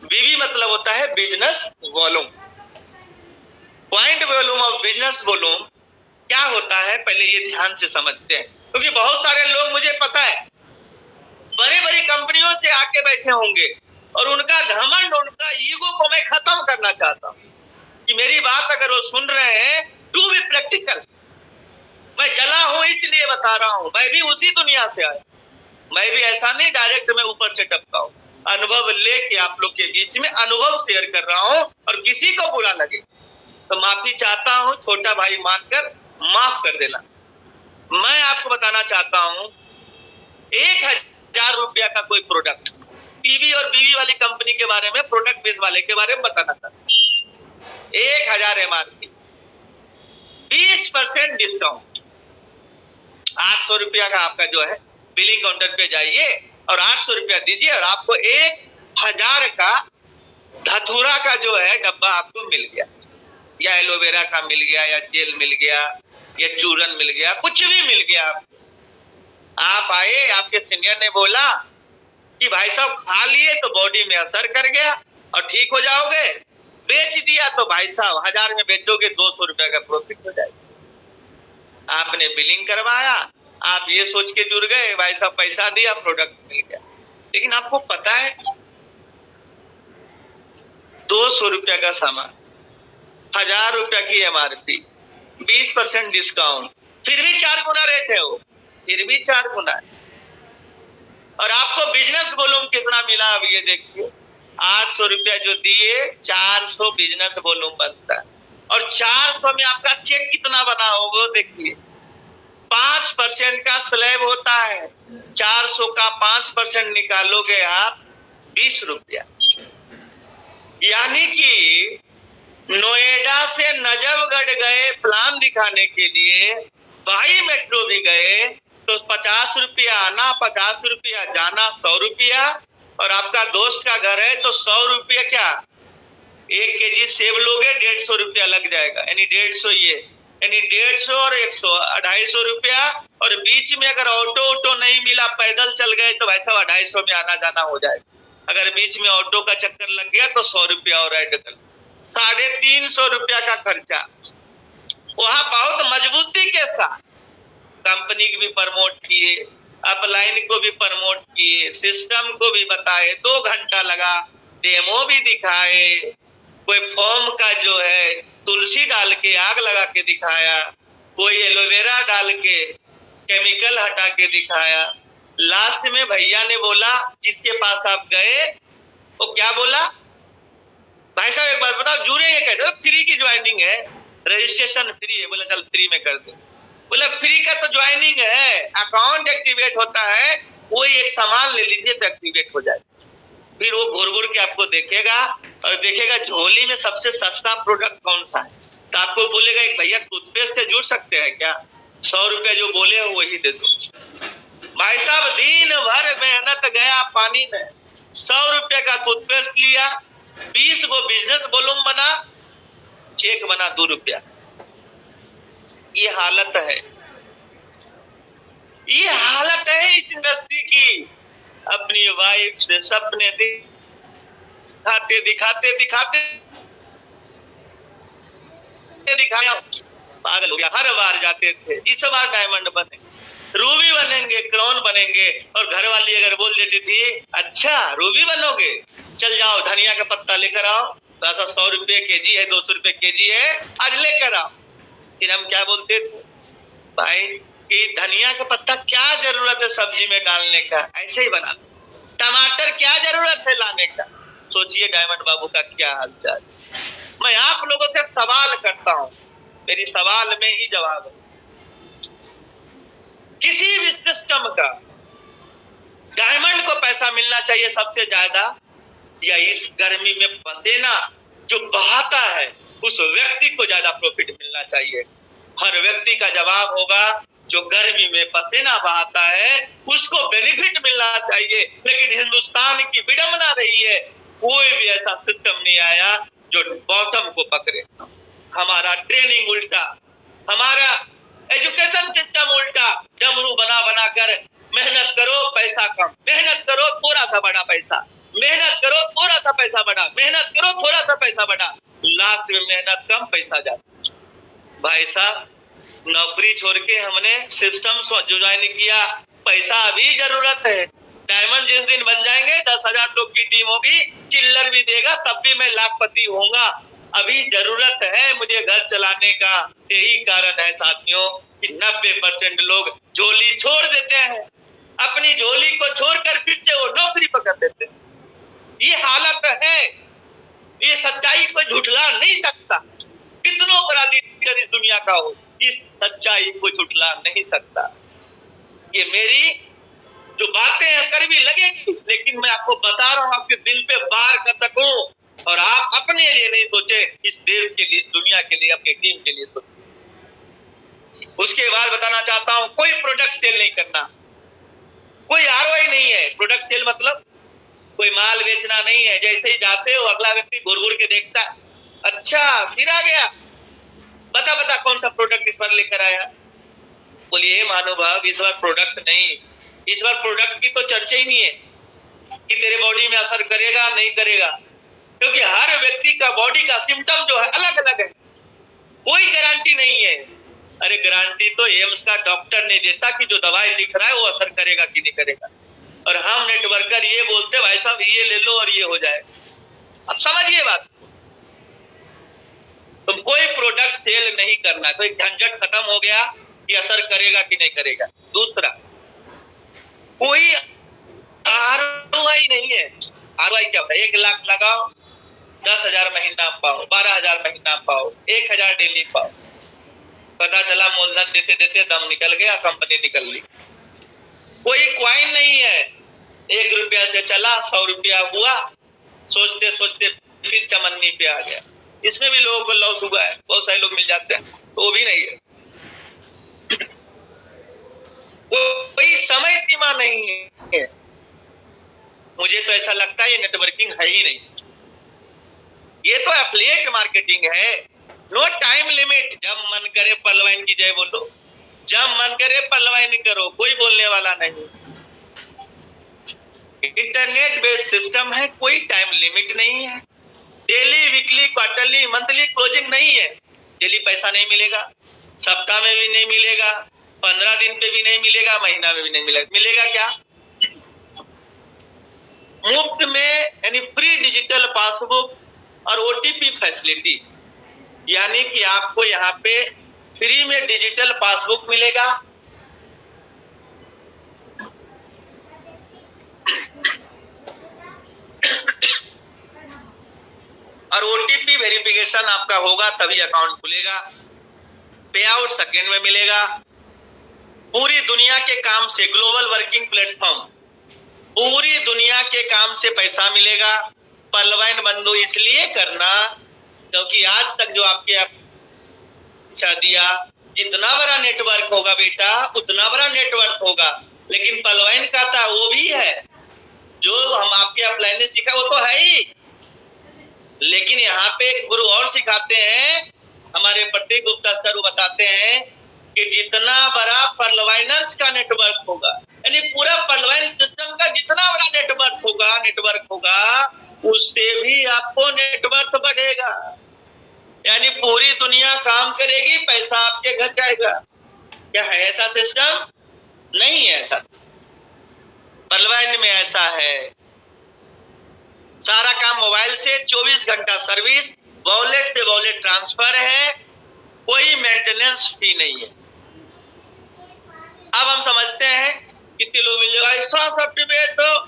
बीवी मतलब होता है business volume. Point volume of business volume क्या होता है, पहले ये ध्यान से समझते हैं, क्योंकि बहुत सारे लोग, मुझे पता है, बड़ी बड़ी कंपनियों से आके बैठे होंगे और उनका घमंड, उनका ईगो को मैं खत्म करना चाहता हूं कि मेरी बात अगर वो सुन रहे हैं, टू बी प्रैक्टिकल। मैं जला हूं इसलिए बता रहा हूं, मैं भी उसी दुनिया से आया, मैं भी ऐसा नहीं डायरेक्ट मैं ऊपर से टपका हूं, अनुभव लेके आप लोग के बीच में अनुभव शेयर कर रहा हूं, और किसी को बुरा लगे तो माफी चाहता हूं, छोटा भाई मानकर माफ कर देना। मैं आपको बताना चाहता हूं, 1000 रुपया का कोई प्रोडक्ट, टीवी और बीवी वाली कंपनी के बारे में, प्रोडक्ट बेस वाले के बारे में बताना चाहता हूं। 1000 MRP, 20% डिस्काउंट, 800 रुपया का आपका जो है बिलिंग काउंटर पे जाइए और 800 रुपया दीजिए और आपको 1000 का धतूरा का जो है डब्बा आपको मिल गया, या एलोवेरा का मिल गया, या जेल मिल गया, या चूरन मिल गया, कुछ भी मिल गया आपको। आप आए, आपके सीनियर ने बोला कि भाई साहब खा लिए तो बॉडी में असर कर गया और ठीक हो जाओगे, बेच दिया तो भाई साहब 1000 में बेचोगे, 200 रुपया का प्रॉफिट हो जाएगा। आपने बिलिंग करवाया, आप ये सोच के जुड़ गए, भाई साहब पैसा दिया, प्रोडक्ट मिल गया, लेकिन आपको पता है 200 रुपया का सामान, 1000 रुपया की MRP, 20% डिस्काउंट, फिर भी 4 गुना रेट है, वो फिर भी 4 गुना है। और आपको बिजनेस वॉल्यूम कितना मिला, अब ये देखिए, 800 रुपया जो दिए, 400 बिजनेस वॉल्यूम बनता है, और 400 में आपका चेक कितना बना होगा देखिए, 5% का स्लैब होता है, 400 का 5% निकालोगे आप 20 रुपया। यानी कि नोएडा से नजफगढ़ गए प्लान दिखाने के लिए, भाई मेट्रो भी गए तो 50 रुपया आना, 50 रुपया जाना, 100 रुपया, और आपका दोस्त का घर है तो 100 रुपया, क्या 1 केजी सेब लोगे 150 रुपया लग जाएगा, यानी 150, ये यानी 150 और 100, 250 रुपया। और बीच में अगर ऑटो नहीं मिला, पैदल चल गए तो भाई साहब 250 में आना जाना हो जाएगा। अगर बीच में ऑटो का चक्कर लग गया तो 100 रुपया और ऐड कर, 350 रुपया का खर्चा। वहां बहुत मजबूती के साथ कंपनी को भी प्रमोट किए, अपलाइन को भी प्रमोट किए, सिस्टम को भी बताए, 2 घंटा लगा, डेमो भी दिखाए, कोई फॉर्म का जो है तुलसी डाल के आग लगा के दिखाया, कोई एलोवेरा डाल के केमिकल हटा के दिखाया। लास्ट में भैया ने बोला, जिसके पास आप गए, वो क्या बोला, भाई साहब एक बार बताओ जुड़ेंगे कैसे, फ्री की ज्वाइनिंग है, रजिस्ट्रेशन फ्री है। बोला चल फ्री में कर दे। बोला फ्री का तो ज्वाइनिंग है, अकाउंट एक्टिवेट होता है, कोई एक सामान ले लीजिए तो एक्टिवेट हो जाए। फिर वो घूर घूर के आपको देखेगा और देखेगा झोली में सबसे सस्ता प्रोडक्ट कौन सा है, तो आपको बोलेगा एक भैया टूथपेस्ट से जुड़ सकते हैं क्या, 100 रुपया जो बोले हो वही दे दो। भाई साहब दिन भर मेहनत गया पानी में, 100 रुपया का टूथपेस्ट लिया, 20 को बिजनेस वॉल्यूम बना, चेक बना 2 रुपया। ये हालत है, ये हालत है इस इंडस्ट्री की। अपनी वाइफ से सपने दिखाते दिखाते दिखाते दिखाया, पागल हो गया। हर बार जाते थे, इस बार डायमंड बने, रूबी बनेंगे, क्राउन बनेंगे, और घर वाली अगर बोल देती थी अच्छा रूबी बनोगे, चल जाओ धनिया का पत्ता लेकर आओ, 100 रुपये केजी है, 200 रुपये केजी है, आज लेकर आओ। फिर हम क्या बोलते थे, भाई कि धनिया का पत्ता क्या जरूरत है सब्जी में डालने का, ऐसे ही बना, टमाटर क्या जरूरत है लाने का। सोचिए डायमंड बाबू का क्या हालचाल। मैं आप लोगों से सवाल करता हूं, मेरी सवाल में ही जवाब है। किसी भी सिस्टम का डायमंड को पैसा मिलना चाहिए सबसे ज्यादा, या इस गर्मी में पसीना जो बहाता है उस व्यक्ति को ज्यादा प्रॉफिट मिलना चाहिए? हर व्यक्ति का जवाब होगा जो गर्मी में पसीना बहाता है उसको बेनिफिट मिलना चाहिए। लेकिन हिंदुस्तान की विडंबना रही है, कोई भी ऐसा सिस्टम नहीं आया जो बॉटम को पकड़े। हमारा ट्रेनिंग उल्टा, हमारा एजुकेशन सिस्टम उल्टा, डमरू बना बना कर मेहनत करो पैसा कम, मेहनत करो थोड़ा सा बड़ा पैसा, मेहनत करो थोड़ा सा पैसा बढ़ा, मेहनत करो थोड़ा सा पैसा बढ़ा, लास्ट में मेहनत कम पैसा जाता। भाई साहब, नौकरी छोड़ के हमने सिस्टम जो ज्वाइन किया, पैसा अभी जरूरत है। डायमंड जिस दिन बन जाएंगे 10,000 लोग की टीम होगी, चिल्लर भी देगा तब भी मैं लाखपति होऊंगा। अभी जरूरत है मुझे घर चलाने का। यही कारण है साथियों कि 90% लोग झोली छोड़ देते हैं, अपनी झोली को छोड़कर फिर से वो नौकरी पकड़ देते हैं। ये हालत है, ये सच्चाई को झुठला नहीं सकता। कितनों बड़ा लीडर इस दुनिया का हो, इस सच्चाई को झुठला नहीं सकता। ये मेरी जो बातें हैं कड़वी लगेगी, लेकिन मैं आपको बता रहा हूं, आपके दिल पे वार कर सकूं और आप अपने लिए नहीं सोचे, इस देश के लिए, दुनिया के लिए, अपनी टीम के लिए सोचे। उसके बाद बताना चाहता हूं, कोई प्रोडक्ट सेल नहीं करना, कोई आरओआई नहीं है। प्रोडक्ट सेल मतलब कोई माल बेचना नहीं है। जैसे ही जाते हो अगला व्यक्ति घूर घूर के देखता है, अच्छा फिर आ गया, बता कौन सा प्रोडक्ट इस बार लेकर आया। बोलिए महानुभाव, इस बार प्रोडक्ट नहीं, इस बार प्रोडक्ट की तो चर्चा ही नहीं है कि तेरे बॉडी में असर करेगा नहीं करेगा, क्योंकि हर व्यक्ति का बॉडी का सिम्टम जो है अलग अलग है, कोई गारंटी नहीं है। अरे गारंटी तो एम्स का डॉक्टर नहीं देता कि जो दवाई लिख रहा है वो असर करेगा कि नहीं करेगा, और हम नेटवर्कर ये बोलते भाई साहब ये ले लो और ये हो जाए। अब समझिए बात, तुम कोई प्रोडक्ट सेल नहीं करना, कोई झंझट खत्म हो गया कि असर करेगा कि नहीं करेगा। दूसरा, कोई आरओआई नहीं है। आरओआई क्या होता है? 1 लाख लगाओ, 10,000 महीना पाओ, 12,000 महीना पाओ, 1,000 डेली पाओ। पता चला मूलधन देते देते दम निकल गया, कंपनी निकल ली। कोई क्वाइन नहीं है, 1 रुपया से चला 100 रुपया हुआ, सोचते सोचते फिर चमन्नी पे आ गया। इसमें भी लोगों को लॉस हुआ है, बहुत सारे लोग मिल जाते हैं, तो वो भी नहीं है। कोई समय सीमा नहीं है। मुझे तो ऐसा लगता है ये नेटवर्किंग है ही नहीं, ये तो एफिलिएट मार्केटिंग है। नो टाइम लिमिट, जब मन करे पलवाइन की जय बोलो, जब मन करे पलवाइन करो, कोई बोलने वाला नहीं। इंटरनेट बेस्ड सिस्टम है, कोई टाइम लिमिट नहीं है। Daily, weekly, quarterly, monthly closing नहीं है। डेली पैसा नहीं मिलेगा, सप्ताह में भी नहीं मिलेगा, 15 दिन पे भी नहीं मिलेगा, महीना में भी नहीं मिलेगा। मिलेगा क्या? मुफ्त में, यानी फ्री डिजिटल पासबुक और ओटीपी फैसिलिटी, यानी कि आपको यहाँ पे फ्री में डिजिटल पासबुक मिलेगा, और ओटीपी वेरिफिकेशन आपका होगा तभी अकाउंट खुलेगा। पे आउट सेकेंड में मिलेगा। पूरी दुनिया के काम से, ग्लोबल वर्किंग प्लेटफॉर्म, पूरी दुनिया के काम से पैसा मिलेगा। पलवाइन बंधु इसलिए करना क्योंकि आज तक जो आपके अच्छा दिया, जितना बड़ा नेटवर्क होगा बेटा उतना बड़ा नेटवर्क होगा, लेकिन पलवाइन का था वो भी है, जो हम आपके अपलाइन ने सीखा वो तो है ही, लेकिन यहाँ पे एक गुरु और सिखाते हैं, हमारे प्रतीक गुप्ता सर वो बताते हैं कि जितना बड़ा पलवाइनर्स का नेटवर्क होगा, यानी पूरा पलवाइन सिस्टम का जितना बड़ा नेटवर्क होगा उससे भी आपको नेटवर्क बढ़ेगा। यानी पूरी दुनिया काम करेगी, पैसा आपके घर जाएगा। क्या है ऐसा सिस्टम? नहीं है ऐसा। पलवाइन में ऐसा है, सारा काम मोबाइल से, 24 घंटा सर्विस, वॉलेट से वॉलेट ट्रांसफर है, कोई मेंटेनेंस फी नहीं है। अब हम समझते हैं कितने लोग मिल जाएगा। ऐसा सॉफ्टवेयर तो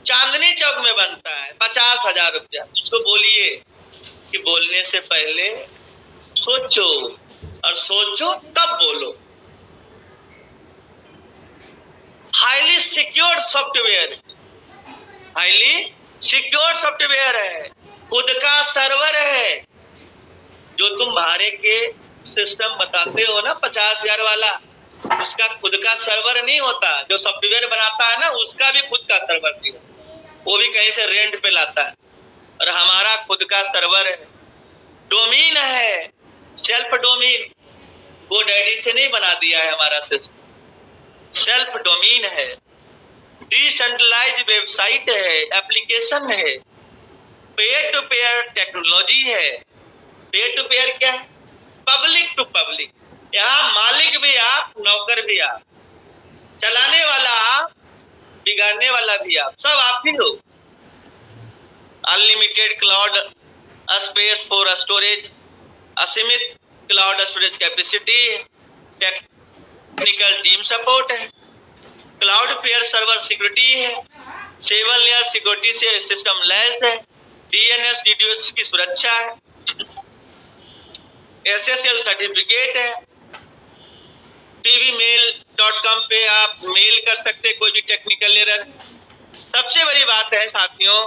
चांदनी चौक में बनता है, 50,000 रुपया। उसको बोलिए कि बोलने से पहले सोचो, और सोचो तब बोलो। Highly secured software, highly secure software है, खुद का सर्वर है। जो तुम भाड़े के सिस्टम बताते हो ना 50,000 वाला, उसका खुद का सर्वर नहीं होता। जो सॉफ्टवेयर बनाता है ना उसका भी खुद का सर्वर नहीं होता, वो भी कहीं से रेंट पे लाता है। और हमारा खुद का सर्वर है, डोमेन है, सेल्फ डोमेन, वो डैडी से नहीं बना दिया है हमारा सिस्टम, सेल्फ डोमेन है, डिसेंट्रलाइज वेबसाइट है, एप्लीकेशन है। पेयर टू पेयर टेक्नोलॉजी है। पेयर टू पेयर क्या है? Public to public. यहाँ मालिक भी आप, नौकर भी आप, चलाने वाला आप, बिगाड़ने वाला भी आप, सब आप ही हो। Unlimited cloud space for storage, असीमित cloud storage capacity, technical team support है, क्लाउड पेयर सर्वर सिक्योरिटी है, 7 लेयर सिक्योरिटी से सिस्टम लैस है, डीएनएस डीडीओएस की सुरक्षा है, एसएसएल सर्टिफिकेट है, tvmail.com पे आप मेल कर सकते कोई भी टेक्निकल एरर। सबसे बड़ी बात है साथियों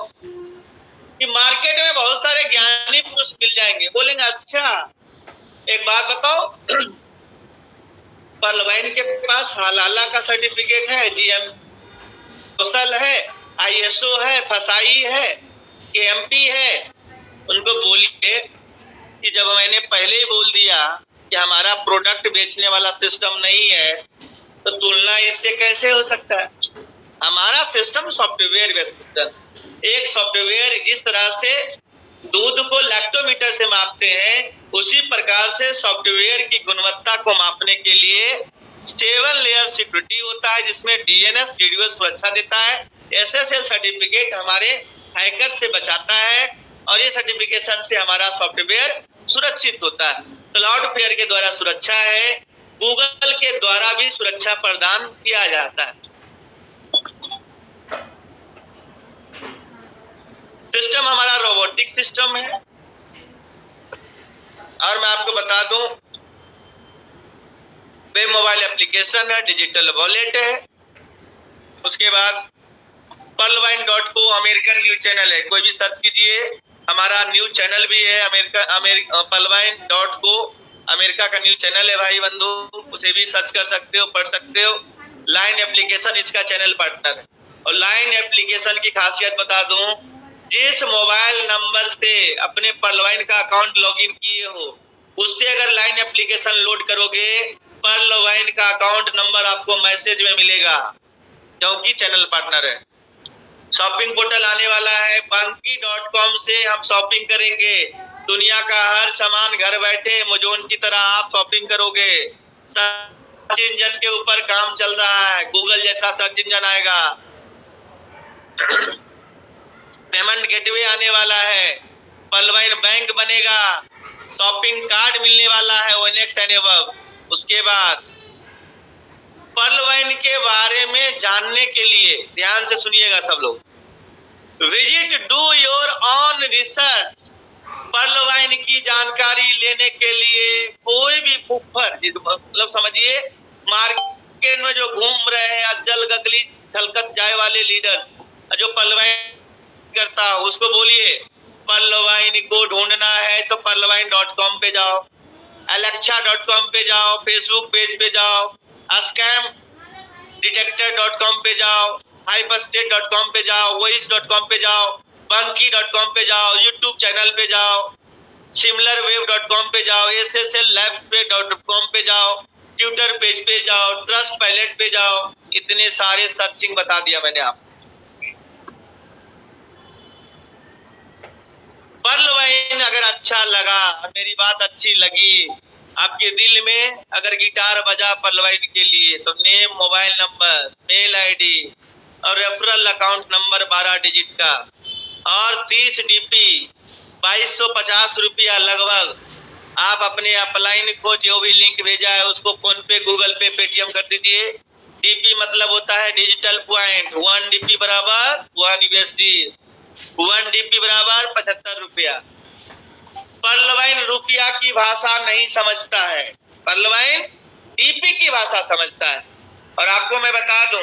कि मार्केट में बहुत सारे ज्ञानी पुरुष मिल जाएंगे, बोलेंगे अच्छा एक बात बताओ, पर्लवाइन के पास हलाला का सर्टिफिकेट है, जीएम सोशल है, आईएसओ है, फसाई है, केएमपी है। उनको बोलिए कि जब मैंने पहले ही बोल दिया कि हमारा प्रोडक्ट बेचने वाला सिस्टम नहीं है, तो तुलना इससे कैसे हो सकता है? हमारा सिस्टम सॉफ्टवेयर बेस्ड सिस्टम। एक सॉफ्टवेयर इस तरह से दूध को लैक्टोमीटर से मापते हैं, उसी प्रकार से सॉफ्टवेयर की गुणवत्ता को मापने के लिए 7 लेयर सिक्योरिटी होता है, जिसमें डीएनएस डीडीओएस सुरक्षा देता है, एसएसएल सर्टिफिकेट हमारे हैकर से बचाता है, और ये सर्टिफिकेशन से हमारा सॉफ्टवेयर सुरक्षित होता है। क्लाउड पेयर के द्वारा सुरक्षा है, गूगल के द्वारा भी सुरक्षा प्रदान किया जाता है। सिस्टम हमारा रोबोटिक सिस्टम है, और मैं आपको बता दूं वेब मोबाइल एप्लीकेशन है, डिजिटल वॉलेट है। उसके बाद पर्लवाइन.co अमेरिकन न्यूज चैनल है, कोई भी सर्च कीजिए, हमारा न्यूज चैनल भी है पर्लवाइन.co अमेरिका का न्यूज चैनल है भाई बंधु, उसे भी सर्च कर सकते हो, पढ़ सकते हो। लाइन एप्लीकेशन इसका चैनल पार्टनर है, और लाइन एप्लीकेशन की खासियत बता दूं, जिस मोबाइल नंबर से अपने पर्लवाइन का अकाउंट लॉगिन किए हो, उससे अगर लाइन एप्लीकेशन लोड करोगे, पर्लवाइन का अकाउंट नंबर आपको मैसेज में मिलेगा, क्योंकि चैनल पार्टनर है। शॉपिंग पोर्टल आने वाला है, Bunky.com से हम शॉपिंग करेंगे, दुनिया का हर सामान घर बैठे अमेज़न की तरह आप शॉपिंग करोगे। सर्च इंजन के ऊपर काम चल रहा है, गूगल जैसा सर्च इंजन आएगा। पेमेंट गेटवे आने वाला है, पर्लवाइन बैंक बनेगा, शॉपिंग कार्ड मिलने वाला है ONX एंड अबव। उसके बाद पर्लवाइन के बारे में जानने के लिए ध्यान से सुनिएगा सब लोग, visit do your on research. पर्लवाइन की जानकारी लेने के लिए कोई भी फुफर, मतलब समझिए मार्केट में जो घूम रहे हैं अज्जल गगली छलकत जाए वाले लीडर, जो पर्लवाइन करता, उसको बोलिए पर्लवाइन को ढूंढना है तो पर्लवाइन.com पे जाओ, alexa.com पे जाओ, फेसबुक पेज पे जाओ, स्कैम डिटेक्टर.com पे जाओ, hyperstate.com पे जाओ, voice.com पे जाओ, bunky.com पे जाओ, यूट्यूब चैनल पे जाओ, similarweb.com पे जाओ, sslabs.com पे जाओ, ट्विटर पेज पे जाओ, ट्रस्ट पायलट पे जाओ। इतने सारे सर्चिंग बता दिया मैंने आपको। पर्लवाइन अगर अच्छा लगा, मेरी बात अच्छी लगी आपके दिल में, अगर गिटार बजा पर्लवाइन के लिए, तो name, mobile number, mail ID और रेफरल अकाउंट नंबर 12 डिजिट का, और 30 DP 2250 रुपया लगभग आप अपने अपलाइन को जो भी लिंक भेजा है उसको फोन पे, गूगल पे, पेटीएम कर दीजिए। DP मतलब होता है डिजिटल पॉइंट, 1 DP बराबर 1 USD, 1 DP बराबर 75 रुपया। पर्लवाइन रुपया की भाषा नहीं समझता है, पर्लवाइन DP की भाषा समझता है। और आपको मैं बता दूं,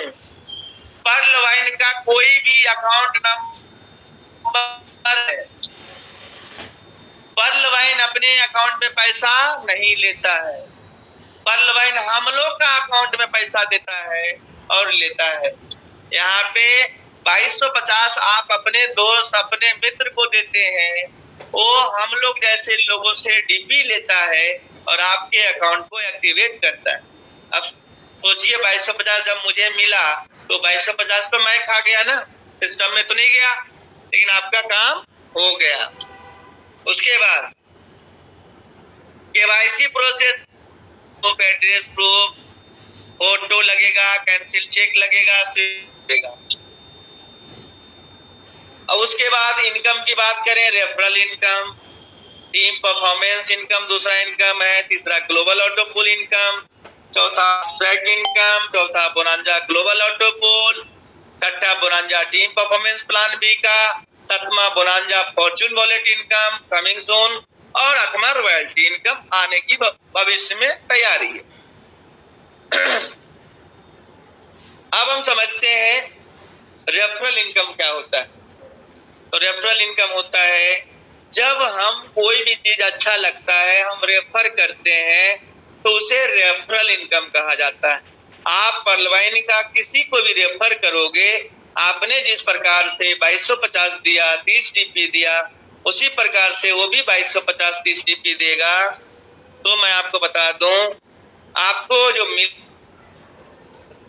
पर्लवाइन का कोई भी अकाउंट नंबर है, पर्लवाइन अपने अकाउंट में पैसा नहीं लेता है, पर्लवाइन हम लोग का अकाउंट में पैसा देता है और लेता है। यहाँ पे 2250 आप अपने दोस्त, अपने मित्र को देते हैं, वो हम लोग जैसे लोगों से DP लेता है और आपके अकाउंट को एक्टिवेट करता है। अब सोचिए 2250 जब मुझे मिला तो 2250 तो मैं खा गया ना, सिस्टम में तो नहीं गया, लेकिन आपका काम हो गया। उसके बाद KYC process, address proof, photo लगेगा, कैंसिल चेक लगेगा, लगेगा। और उसके बाद इनकम की बात करें, referral income, team performance income दूसरा इनकम है, तीसरा ग्लोबल ऑटो पूल इनकम, चौथा ट्रैक इनकम, चौथा बोनांजा ग्लोबल ऑटो पूल, छठा bonanza team performance plan B का, सातवां bonanza fortune wallet income coming soon, और आठवां रॉयल्टी इनकम आने की भविष्य में तैयारी है। अब हम समझते हैं रेफरल इनकम क्या होता है। तो रेफरल इनकम होता है जब हम कोई भी चीज अच्छा लगता है हम रेफर करते हैं तो उसे रेफरल इनकम कहा जाता है। आप पलवाइन का किसी को भी रेफर करोगे, आपने जिस प्रकार से 2250 दिया, 30 डीपी दिया, उसी प्रकार से वो भी 2250 30 डीपी देगा। तो मैं आपको बता दूं, आपको जो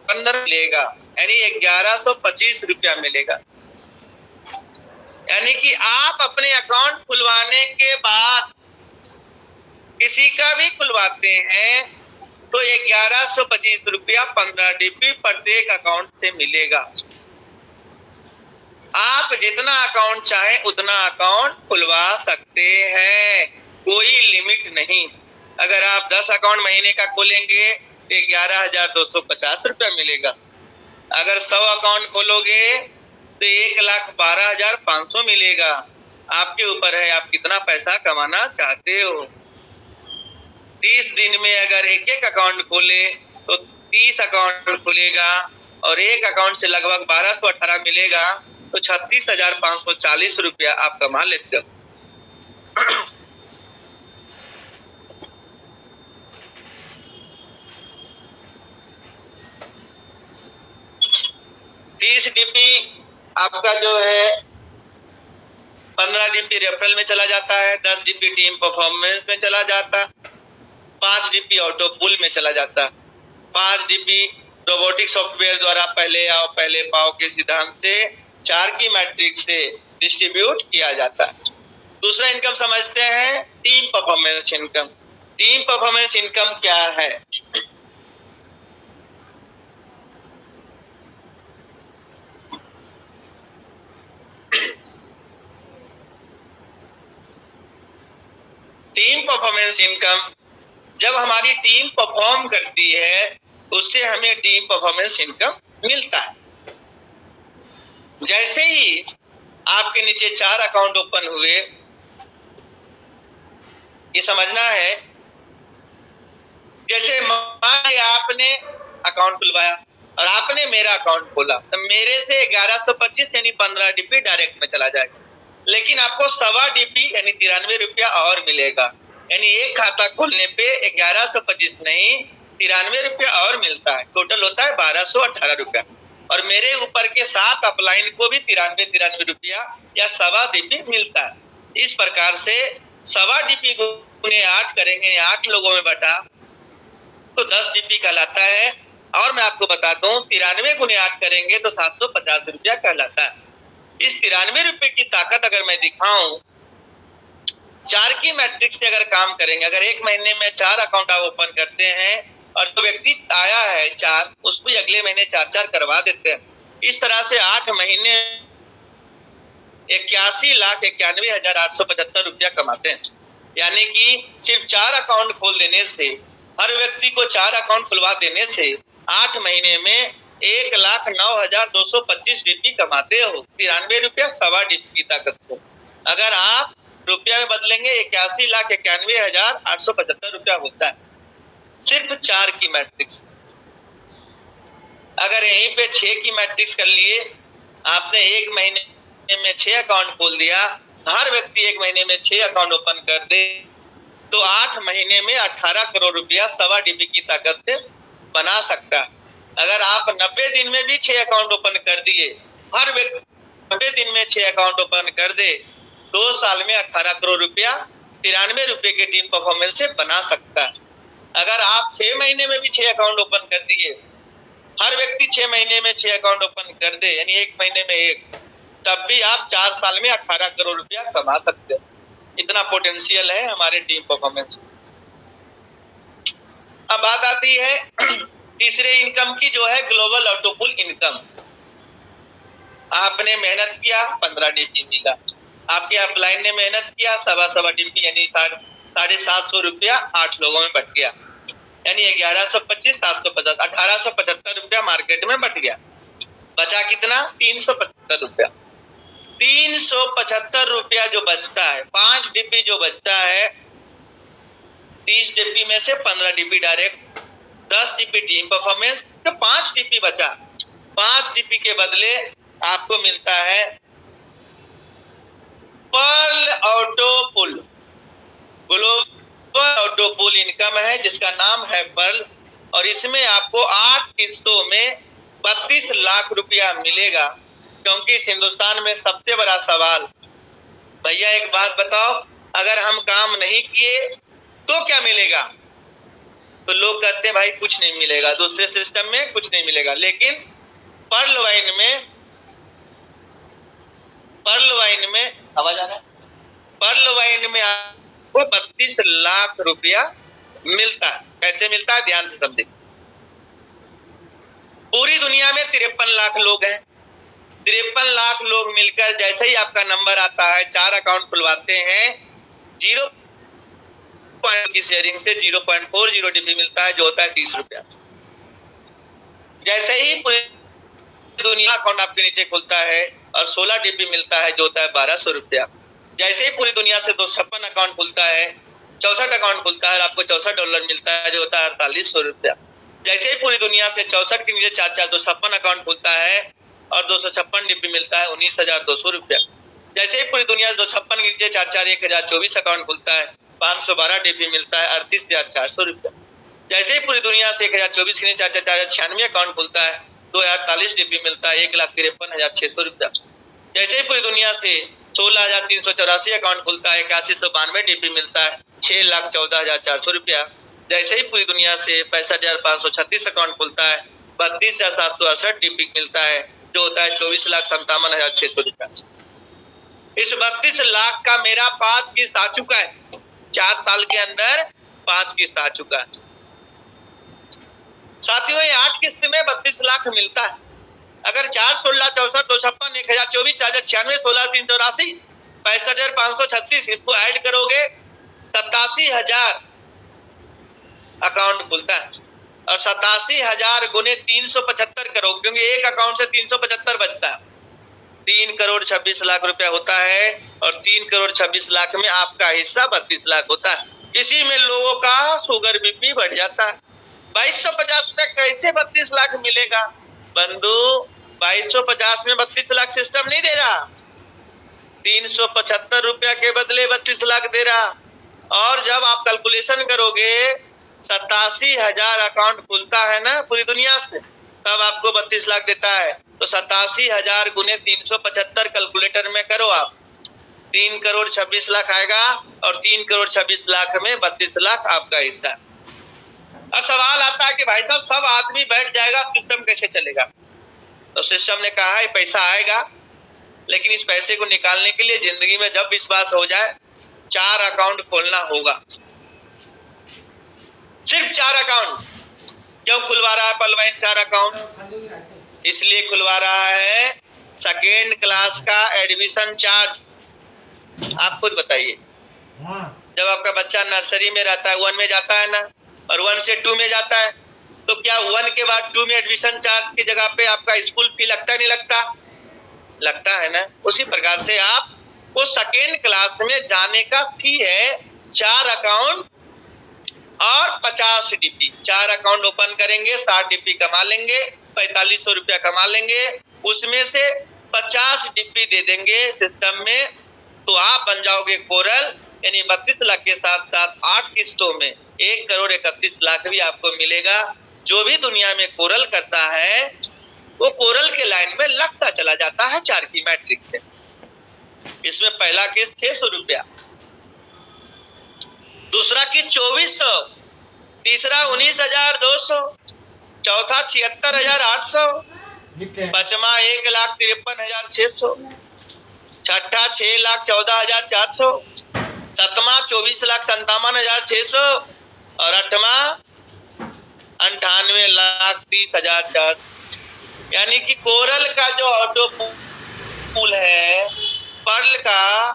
15 मिलेगा, यानी 1125 रुपया मिलेगा। यानी कि आप अपने अकाउंट खुलवाने के बाद किसी का भी खुलवाते हैं तो 1125 रुपया 15 डीपी प्रत्येक अकाउंट से मिलेगा। आप जितना अकाउंट चाहें उतना अकाउंट खुलवा सकते हैं, कोई लिमिट नहीं। अगर आप 10 अकाउंट महीने का खोलेंगे तो 11,250 रुपया मिलेगा। अगर 100 अकाउंट खोलोगे तो 1,12,500 मिलेगा। आपके ऊपर है आप कितना पैसा कमाना चाहते हो। 30 दिन में अगर एक एक अकाउंट खोले तो 30 अकाउंट खुलेगा और एक अकाउंट से लगभग 1218 मिलेगा, तो 36,540 रुपया आप कमा लेते हो। डीपी आपका जो है 15 डीपी रेफरल में चला जाता है, 10 डीपी टीम परफॉर्मेंस में चला जाता है, 5 डीपी ऑटो पूल में चला जाता है, 5 डीपी रोबोटिक सॉफ्टवेयर द्वारा पहले आओ पहले पाओ के सिद्धांत से 4 की मैट्रिक्स से डिस्ट्रीब्यूट किया जाता है। दूसरा इनकम समझते हैं team performance income. Team performance income क्या है? टीम परफॉर्मेंस इनकम, जब हमारी टीम परफॉर्म करती है उससे हमें टीम परफॉर्मेंस इनकम मिलता है। जैसे ही आपके नीचे 4 अकाउंट ओपन हुए, ये समझना है, जैसे मान लिया आपने अकाउंट खुलवाया और आपने मेरा अकाउंट खोला तो मेरे से 1125 यानी 15 डीपी डायरेक्ट में चला जाएगा, लेकिन आपको 1.25 डीपी यानी 93 रुपया और मिलेगा। यानी एक खाता खोलने पे 1125 नहीं 93 रुपया और मिलता है, टोटल होता है 1218 रुपया। और मेरे ऊपर के 7 अपलाइन को भी 93 रुपया या 1.25 डीपी मिलता है। इस प्रकार से 1.25 डीपी को 8 करेंगे, 8 लोगों में बटा तो 10 डीपी कहलाता है। और मैं आपको बता दूं 93 गुने 8 करेंगे तो 750 रुपया कहलाता है। इस 93 रुपए की ताकत अगर मैं दिखाऊं, 4 की मैट्रिक्स से अगर काम करेंगे, अगर एक महीने में 4 अकाउंट आप ओपन करते हैं और जो व्यक्ति आया है 4 उसको अगले महीने 4 करवा देते हैं, इस तरह से 8 महीने 81,91,875 रुपया कमाते हैं। यानी कि सिर्फ 4 अकाउंट खोल देने से, हर व्यक्ति को 4 अकाउंट खुलवा देने से 8 महीने में 1,09,225 डीपी कमाते हो, 93 रुपया 1.25 डीपी की ताकत से। अगर आप रुपया में बदलेंगे 81,91,875 रुपया होता है, सिर्फ 4 की मैट्रिक्स। अगर यहीं पे 6 की मैट्रिक्स कर लिए, आपने एक महीने में 6 अकाउंट खोल दिया, हर व्यक्ति एक महीने में 6 अकाउंट ओपन कर दे तो 8 महीने में 18 करोड़ रुपया 1.25 डीपी की ताकत से बना सकता है। अगर आप 90 दिन में भी 6 अकाउंट ओपन कर दिए, हर व्यक्ति 90 दिन में 6 अकाउंट ओपन कर दे, 2 साल में 18 करोड़ रुपया 93 रुपए के टीम परफॉर्मेंस से बना सकता है। अगर आप 6 महीने में भी 6 अकाउंट ओपन कर दिए, हर व्यक्ति 6 महीने में 6 अकाउंट ओपन कर दे, यानी एक महीने में एक, तब भी आप 4 साल में 18 करोड़ रुपया कमा सकते हो। इतना पोटेंशियल है हमारे टीम परफॉर्मेंस। अब बात आती है तीसरे इनकम की, जो है ग्लोबल ऑटो पुल इनकम। आपने मेहनत किया, 15 डीपी मिला। आपके अपलाइन ने मेहनत किया, 7.25 डीपी यानी 750 रुपया 8 लोगों में बट गया, यानी 1125, 750, 1875 रुपया मार्केट में बट गया। बचा कितना? 375 रुपया। 375 रुपया जो बचता है, 5 डीपी जो बचता है, 30 डीपी में से 15 DP direct, 10 DP team performance, तो 5 डीपी बचा। 5 डीपी के बदले आपको मिलता है पर्ल ऑटो पुल। ग्लोबल ऑटो पुल इनकम है जिसका नाम है पर्ल, और इसमें आपको 8 किस्तों में 32 लाख रुपया मिलेगा। क्योंकि इस हिंदुस्तान में सबसे बड़ा सवाल, भैया एक बात बताओ, अगर हम काम नहीं किए तो क्या मिलेगा? तो लोग कहते हैं भाई कुछ नहीं मिलेगा, दूसरे सिस्टम में कुछ नहीं मिलेगा। लेकिन पर्ल वाइन में आवाज आ रहा है, पर्ल वाइन में आपको 32 लाख रुपया मिलता है। कैसे मिलता है? ध्यान से समझिए। पूरी दुनिया में 53 लाख लोग हैं। 53 लाख लोग मिलकर जैसे ही आपका नंबर आता है, 4 अकाउंट खुलवाते हैं, 0 की शेयरिंग से 0.40 डीपी मिलता है, जो होता है 30 रुपया। जैसे ही पूरी दुनिया अकाउंट आपके नीचे खुलता है और 16 डीपी मिलता है, जो होता है 1200 रुपया। जैसे ही पूरी दुनिया से 256 अकाउंट खुलता है, 64 अकाउंट खुलता है, आपको $64 मिलता है, जो होता है 4800 रुपया। जैसे ही पूरी दुनिया से 64 के नीचे 4 256 अकाउंट खुलता है और 256 डीपी मिलता है, 19,200 रुपया। जैसे ही पूरी दुनिया से 256 के नीचे 4 1024 अकाउंट खुलता है, 512 डीपी मिलता है, 38,400 रुपया। जैसे ही पूरी दुनिया से 1024 के नीचे 496 अकाउंट खुलता है, 2040 डीपी मिलता है, 1,53,600 रुपया। जैसे ही पूरी दुनिया से 16,384 अकाउंट खुलता है, 8192 डीपी मिलता है, 6,14,400 रुपया। जैसे ही पूरी दुनिया से 65,536 अकाउंट खुलता है, 32,768 डीपी मिलता है, जो होता है 24,57,600 रुपया। इस 32 लाख का मेरा 5 किस्त आ चुका है। 4 साल के अंदर 5 किस्त आ चुका है। साथियों, 8 किस्त में 32 लाख मिलता है। अगर 4, 16, 64, 256, 1024, 496, 16,384, 65,536 इसको ऐड करोगे, 87,000 अकाउंट खुलता है। और 87,000 गुने 375 करोगे, क्योंकि एक अकाउंट से 375 बचता है, 3 करोड़ 26 लाख रुपया होता है। और 3 करोड़ 26 लाख में आपका हिस्सा 32 लाख होता है। इसी में लोगों का शुगर बीपी बढ़ जाता है। 2250 तक कैसे 32 लाख मिलेगा? बंधु, 2250 में 32 लाख सिस्टम नहीं दे रहा, 375 रुपया के बदले 32 लाख दे रहा। और जब आप कैलकुलेशन करोगे, 87,000 अकाउंट खुलता है ना पूरी दुनिया से, तब आपको 32 लाख देता है। तो 87,000 गुने 375 कैलकुलेटर में करो आप, 3 करोड़ 26 लाख आएगा। और 3 करोड़ 26 लाख में 32 लाख आपका हिस्सा है। अब सवाल आता है कि भाई साहब, सब आदमी बैठ जाएगा, सिस्टम कैसे चलेगा? तो सिस्टम ने कहा है पैसा आएगा, लेकिन इस पैसे को निकालने के लिए जिंदगी में जब विश्वास हो जाए, 4 अकाउंट खोलना होगा। सिर्फ 4 अकाउंट। क्यों खुलवा रहा है पलवाइन 4 अकाउंट? इसलिए खुलवा रहा है, सेकेंड क्लास का एडमिशन चार्ज। आप खुद बताइए, जब आपका बच्चा नर्सरी में रहता है, 1 में जाता है ना, और 1 से 2 में जाता है, तो क्या 1 के बाद 2 में एडमिशन चार्ज की जगह पे आपका स्कूल फी लगता है, नहीं लगता? लगता है ना। उसी प्रकार से आप वो सेकेंड क्लास में जाने का फी है 4 अकाउंट और 50 डीपी। 4 अकाउंट ओपन करेंगे, 60 डीपी कमा लेंगे, 4500 रुपया कमा लेंगे, उसमें से 50 डीपी दे देंगे सिस्टम में, तो आप बन जाओगे कोरल। यानी 32 लाख के साथ साथ 8 किस्तों में 1 करोड़ 31 लाख भी आपको मिलेगा। जो भी दुनिया में कोरल करता है, वो कोरल के लाइन में लगता चला जाता है 4 की मैट्रिक्स से। इसमें पहला किस्त 600 रुपया, दूसरा किस्त 2400, तीसरा 19,200, चौथा 76,800, पांचवा 1,53,600, छठा 6,14,400, सतमा 24,57,600 और अठवा 98,30,400। यानी कि कोरल का जो ऑटो पूल है पर्ल का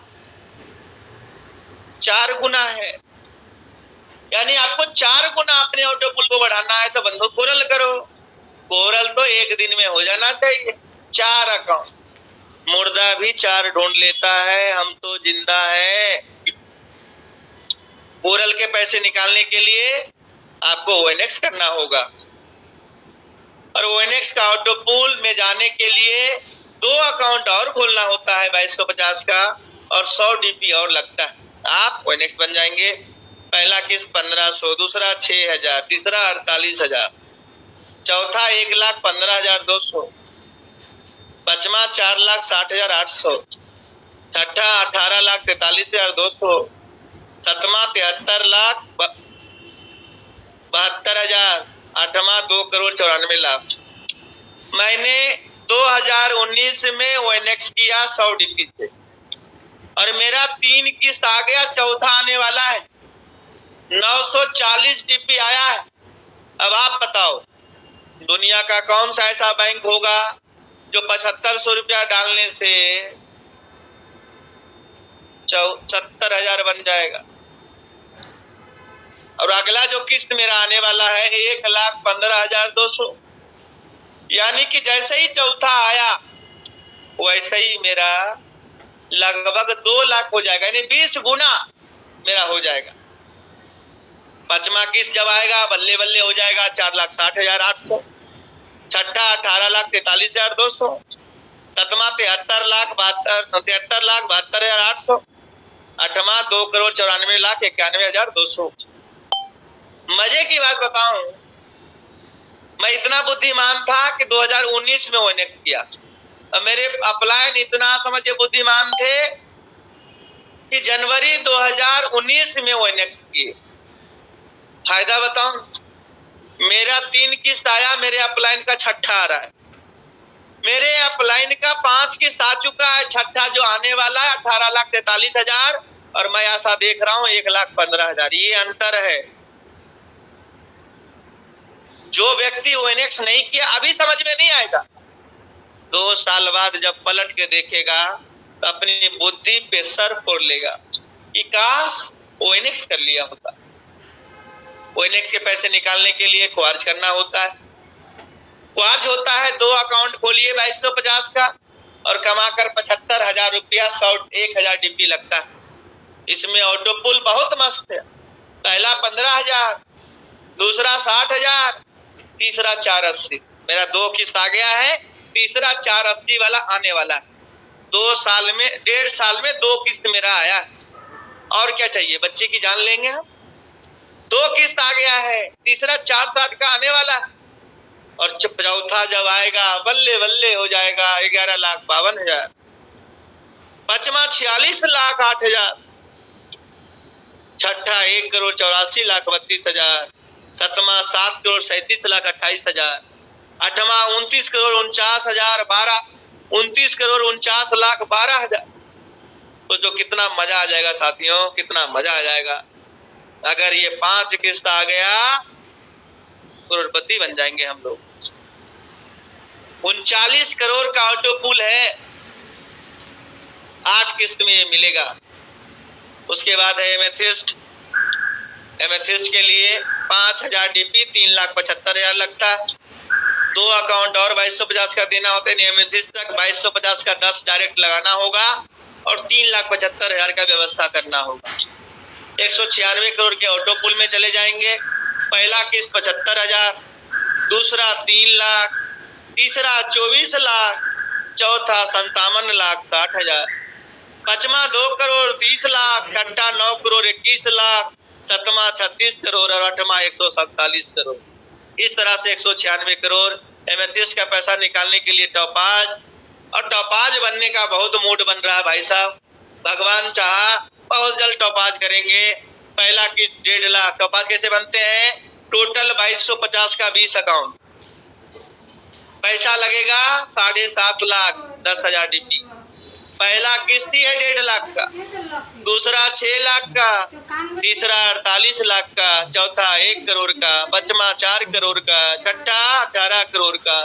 4 गुना है। यानी आपको 4 गुना अपने ऑटो पूल को बढ़ाना है तो बंधु कोरल करो। कोरल तो एक दिन में हो जाना चाहिए। 4 अकाउंट, मुर्दा भी 4 ढूंढ लेता है, हम तो जिंदा है। कोरल के पैसे निकालने के लिए आपको ONX करना होगा और ONX का ऑटो पूल में जाने के लिए 2 अकाउंट और खोलना होता है 2250 का और 100 DP और लगता है। आप ONX बन जाएंगे। पहला किस्त 1500, दूसरा 6000, तीसरा 48,000, चौथा 1,15,200, पांचवा 4,60,800, छठा 18,43,200, सतमा 73,72,000, आठवां 2,94,00,000। मैंने 2019 में ONX किया 100 DP से और मेरा 3 किस्त आ गया, चौथा आने वाला है, 940 DP आया है। अब आप बताओ दुनिया का कौन सा ऐसा बैंक होगा जो 7500 रुपया डालने से 70,000 बन जाएगा। और अगला जो किस्त मेरा आने वाला है 1,15,200। यानी कि जैसे ही चौथा आया वैसे ही मेरा लगभग 2 लाख हो जाएगा, यानी 20 गुना मेरा हो जाएगा। पांचवा किस्त जब आएगा बल्ले बल्ले हो जाएगा 4,60,800, छठा 18,43,200, सतमा 73,72,800, आठवां 2,94,91,200। मजे की बात बताऊं, मैं इतना बुद्धिमान था कि 2019 में ONX किया और मेरे अपलाइन इतना समझे बुद्धिमान थे कि जनवरी 2019 में ONX किए। फायदा बताऊं, मेरा 3 किस्त आया, मेरे अपलाइन का छठा आ रहा है। मेरे अपलाइन का 5 किस्त आ चुका है, छठा जो आने वाला है 18,43,000 और मैं ऐसा देख रहा हूं 1,15,000। ये अंतर है। जो व्यक्ति ONX नहीं किया अभी समझ में नहीं आएगा, 2 साल बाद जब पलट के देखेगा तो अपनी बुद्धि पे सर फोड़ लेगा कि काश ONX कर लिया होता। ONX के पैसे निकालने के लिए क्वार्ज करना होता है। क्वार्ज होता है 2 अकाउंट खोलिए 2250 का और कमाकर 75,000 रुपया 1,000 DP लगता है। इसमें ऑटो पूल बहुत मस्त है। पहला 15,000, दूसरा 60,000, तीसरा 480। मेरा 2 किस्त आ गया है, तीसरा 480 वाला आने वाला है। 2 साल में 1.5 साल में 2 किस्त मेरा आया। और क्या चाहिए, बच्चे की जान लेंगे हम। 2 किस्त आ गया है, तीसरा 460 का आने वाला है और चौथा जब आएगा बल्ले बल्ले हो जाएगा 11,52,000, पांचवा 46,08,000, छठा 1,84,32,000, सतमा 7,37,28,000, आठवां 29,49,000, 29,49,12,000। तो जो कितना मजा आ जाएगा साथियों, कितना मजा आ जाएगा। अगर ये 5 किस्त आ गया करोड़पति बन जाएंगे हम लोग। 39 करोड़ का ऑटो पूल है, 8 किस्त में ये मिलेगा। उसके बाद है एमेथिस्ट। एमेथिस्ट के लिए 5,000 DP 3,75,000 लगता है। 2 अकाउंट और 2250 का देना होता है। एमेथिस्ट तक 2250 का 10 डायरेक्ट लगाना होगा और 3,75,000 का व्यवस्था करना होगा। 196 करोड़ के ऑटो पूल में चले जाएंगे। पहला किस्त 75,000, दूसरा 3 लाख, तीसरा 24 लाख, चौथा 57,60,000, पांचवा 2 करोड़ 30 लाख, छठा 9 करोड़ 21 लाख, सतमा 36 करोड़ और आठवां 147 करोड़। इस तरह से 196 करोड़ एमेथिस्ट का पैसा निकालने के लिए टॉपाज, और टॉपाज बनने का बहुत मूड बन रहा है भाई साहब। भगवान चाहा बहुत जल्द टॉपाज करेंगे। पहला किस्त 1.5 लाख। टॉपाज कैसे बनते हैं? टोटल 2250 का 20 अकाउंट, पैसा लगेगा 7.5 लाख, 10,000 DP। पहला किस्त ही है 1.5 लाख का, दूसरा 6 लाख का, तीसरा 48 लाख का, चौथा 1 करोड़ का, पांचवा 4 करोड़ का, छठा 18 करोड़ का,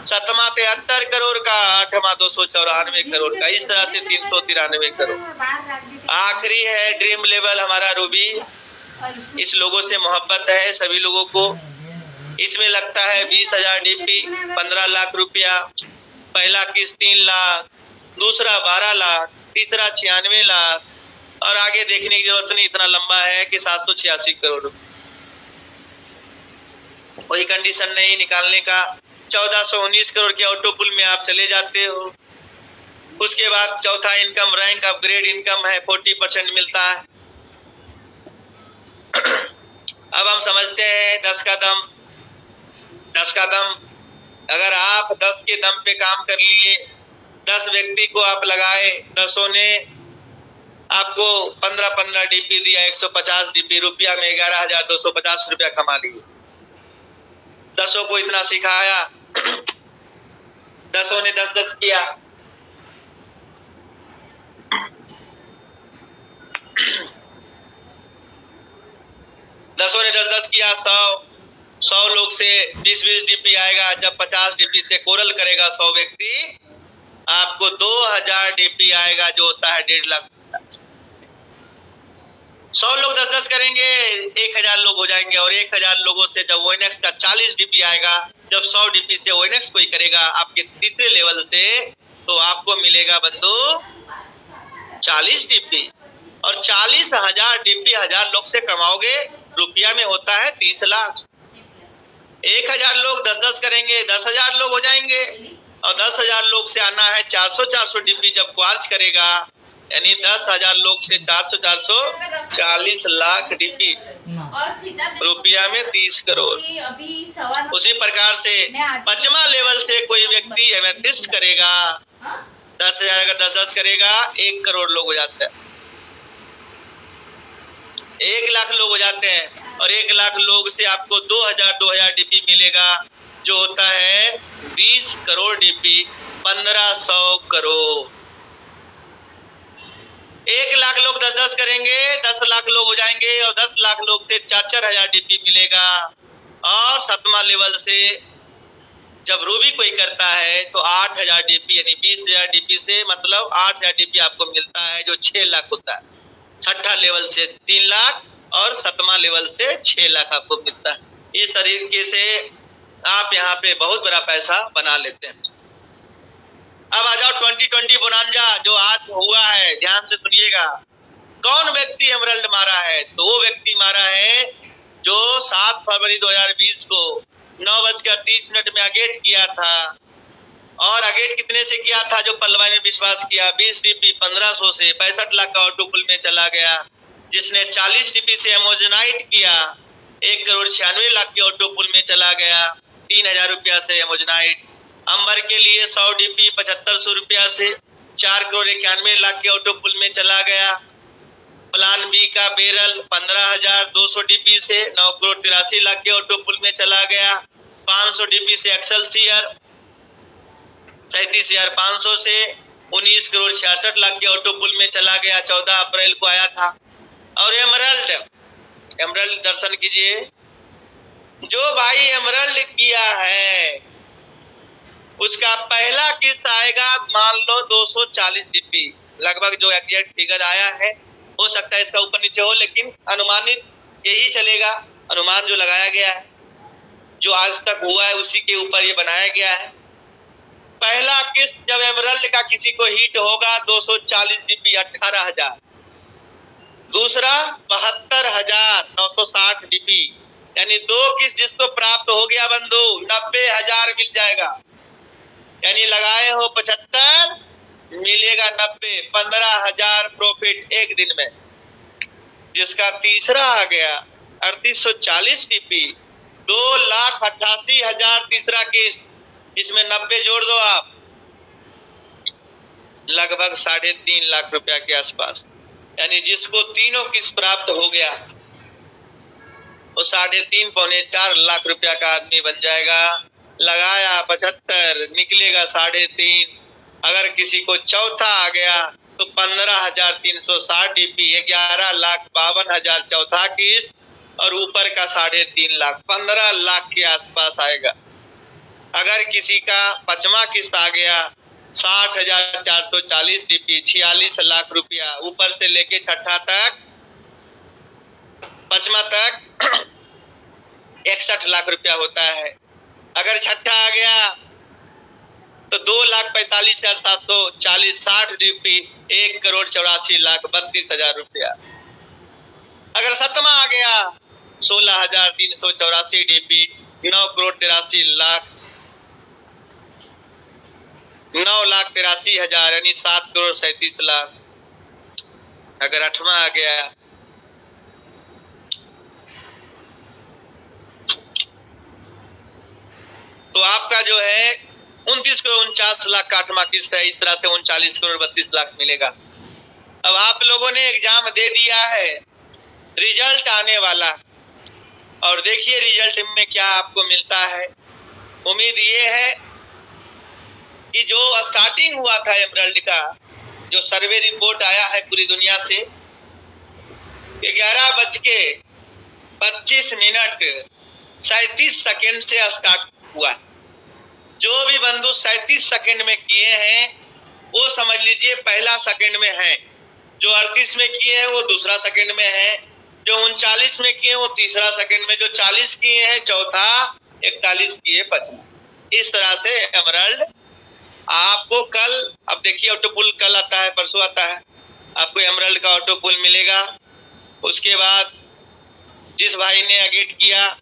सातवां 73 करोड़ का, आठवां 294 करोड़ का। इस तरह से 393 करोड़। आखिरी है ड्रीम लेवल हमारा रूबी। इस लोगों से मोहब्बत है सभी लोगों को। इसमें लगता है 20,000 डीपी, 15 लाख रुपया, पहला किस्त 3 लाख, दूसरा 12 लाख, तीसरा 96 लाख, और आगे देखने की जरूरत नहीं, इतना लंबा है कि 786 करोड़। कोई कंडीशन नहीं निकालने का। 1419 करोड़ के ऑटो पुल में आप चले जाते हो। उसके बाद चौथा इनकम रैंक अपग्रेड इनकम है, 40% मिलता है। अब हम समझते हैं 10 का दम। 10 का दम, अगर आप 10 के दम पे काम कर लिए, 10 व्यक्ति को आप लगाए, 10 ने आपको 15-15 डीपी दिया, 150 डीपी, रुपया में 11,250 रुपया कमा लिए। 10 को इतना सिखाया, 10 ने 10-10 किया, 10 ने 10-10 किया, 100 लोग से 20-20 डीपी आएगा। जब 50 डीपी से कोरल करेगा 100 व्यक्ति, आपको 2000 डीपी आएगा, जो होता है 1.5 लाख। 100 लोग 10-10 करेंगे, 1000 लोग हो जाएंगे, और 1000 लोगों से जब ओएनएक्स का 40 डीपी आएगा, जब 100 डीपी से ओएनएक्स कोई करेगा आपके तीसरे लेवल से, तो आपको मिलेगा बंधु 40 डीपी, और 40,000 डीपी 1000 लोग से कमाओगे, रुपया में होता है 30 लाख। 1000 लोग 10-10 करेंगे, 10,000 लोग हो जाएंगे, और 10,000 लोग से आना है 400-400 डीपी जब क्वार्ज करेगा, यानी 10,000 लोग से 400-400 40 लाख डीपी, रुपया में 30 करोड़। उसी प्रकार से 5वां लेवल से कोई व्यक्ति एमेथिस्ट करेगा, 10,000 का 10-10 करेगा, 1 करोड़ लोग हो जाते हैं, 1 लाख लोग हो जाते हैं, और 1 लाख लोग से आपको 2000 डीपी मिलेगा, जो होता है 20 करोड़ डीपी, 1500 करोड़। 1 लाख लोग 10-10 करेंगे, 10 लाख लोग हो जाएंगे, और 10 लाख लोग से 4,000 डीपी मिलेगा। और 7वां लेवल से जब रूबी कोई करता है तो 8,000 डीपी, यानी 20,000 डीपी से मतलब 8,000 डीपी आपको मिलता है, जो 6 लाख होता है। 6ठा लेवल से 3 लाख, और 7वां लेवल से 6 लाख आपको मिलता है। इस तरीके से आप यहाँ पे बहुत बड़ा पैसा बना लेते हैं। अब आ जाओ 2020 बोनांजा जो आज हुआ है, ध्यान से सुनिएगा। कौन व्यक्ति एमरल्ड मारा है? तो वो व्यक्ति मारा है जो 7 फरवरी 2020 को 9:30 में अगेट किया था। और अगेट कितने से किया था? जो पलवाई ने विश्वास किया, 20 डीपी 1500 से 65 लाख का ऑटो पुल में चला गया। जिसने 40 डीपी से एमोजनाइट किया, 1,96 लाख के ऑटो पुल में चला गया, 3,000 रुपया से एमोजनाइट। अंबर के लिए 100 डीपी 7,500 रुपया से 4,91 लाख के ऑटो पुल में चला गया। प्लान बी का बेरल 15,200 डीपी से 9,83 लाख के ऑटो पुल में चला गया। 500 डीपी से एक्सेलसियर 37,500 से 19,66 लाख के ऑटो पुल में चला गया। 14 अप्रैल को आया था। और एमरल्ड दर्शन कीजिए। जो भाई एमरल्ड किया है उसका पहला किस्त आएगा, मान लो 240 डीपी, लगभग जो एग्जैक्ट फिगर आया है, हो सकता है इसका ऊपर नीचे हो, लेकिन अनुमानित यही चलेगा। अनुमान जो लगाया गया है, जो आज तक हुआ है, उसी के ऊपर ये बनाया गया है। पहला किस्त जब एमरल्ड का किसी को हिट होगा 240 डीपी 18,000, दूसरा 72,960 डीपी, यानी 2 किस्त जिसको प्राप्त हो गया बंधु 90,000 मिल जाएगा। यानी लगाए हो 75, मिलेगा 90, 15,000 प्रॉफिट एक दिन में। जिसका तीसरा आ गया 3840 डीपी, 2,88,000 तीसरा किस्त, इसमें 90 जोड़ दो आप, लगभग 3.5 लाख रुपया के आसपास। यानी जिसको तीनों किस्त प्राप्त हो गया वो 3.5 पौने 4 लाख रुपया का आदमी बन जाएगा। लगाया 75, निकलेगा 3.5, अगर किसी को चौथा आ गया तो 15,360 डीपी, 11,52,000 चौथा किस्त और ऊपर का 3.5 लाख, 15 लाख के आसपास आएगा। अगर किसी का पांचवा किस्त आ गया 60,440 डीपी, 46 लाख रुपया, ऊपर से लेके छठा तक, पांचवा तक 61 लाख रुपया होता है। अगर छठा आ गया तो 2,45,740, 60 डीपी, 1,84,32,000 रुपया। अगर सतमा आ गया 16,384 डीपी, 9,83,00,000, 9,83,000 यानी 7,37,00,000। अगर आठवां आ गया तो आपका जो है 29,49,00,000 का आठवां किस्त है। इस तरह से 39,32,00,000 मिलेगा। अब आप लोगों ने एग्जाम दे दिया है, रिजल्ट आने वाला, और देखिए रिजल्ट में क्या आपको मिलता है। उम्मीद ये है कि जो स्टार्टिंग हुआ था एमरल्ड का, जो सर्वे रिपोर्ट आया है पूरी दुनिया से, 11:25 से स्टार्ट हुआ। जो भी बंधु 37 सेकंड में किए हैं वो समझ लीजिए पहला सेकंड में है, जो 38 में किए हैं वो दूसरा सेकंड में है, जो 39 में किए वो तीसरा सेकंड में, जो 40 किए हैं चौथा, 41 किए पांचवा। इस तरह से एमरल्ड आपको कल, अब देखिए ऑटोपुल कल आता है, परसों आता है, आपको एमरल्ड का ऑटोपुल मिलेगा। उसके बाद जिस भाई ने अगेट किया,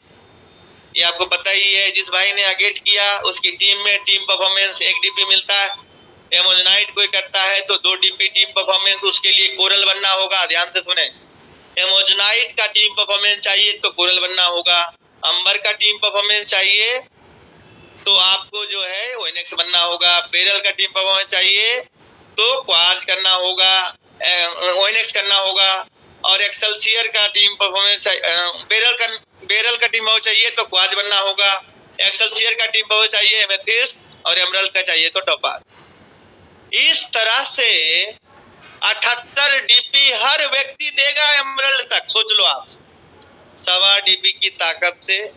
ये आपको पता ही है, जिस भाई ने अगेट किया उसकी टीम में टीम परफॉर्मेंस 1 डीपी मिलता है। एमोजनाइट कोई करता है तो 2 डीपी टीम परफॉर्मेंस, उसके लिए कोरल बनना होगा। ध्यान से सुने, एमोजनाइट का टीम परफॉर्मेंस चाहिए तो कोरल बनना होगा। अंबर का टीम परफॉर्मेंस चाहिए तो आपको जो है ओएनएक्स बनना होगा। बेरल का टीम परफॉर्मेंस चाहिए तो क्वार्ज करना होगा, ओएनएक्स करना होगा। और एक्सेलसियर का टीम परफॉर्मेंस, बेरल का टीम चाहिए तो क्वार्ज बनना होगा। एक्सेलसियर का टीम परफॉर्मेंस चाहिए एमेथिस्ट, और एमरल्ड का चाहिए तो टोपाज। इस तरह से 78 डीपी हर व्यक्ति देगा एमरल्ड तक। सोच लो आप, 1.25 डीपी की ताकत से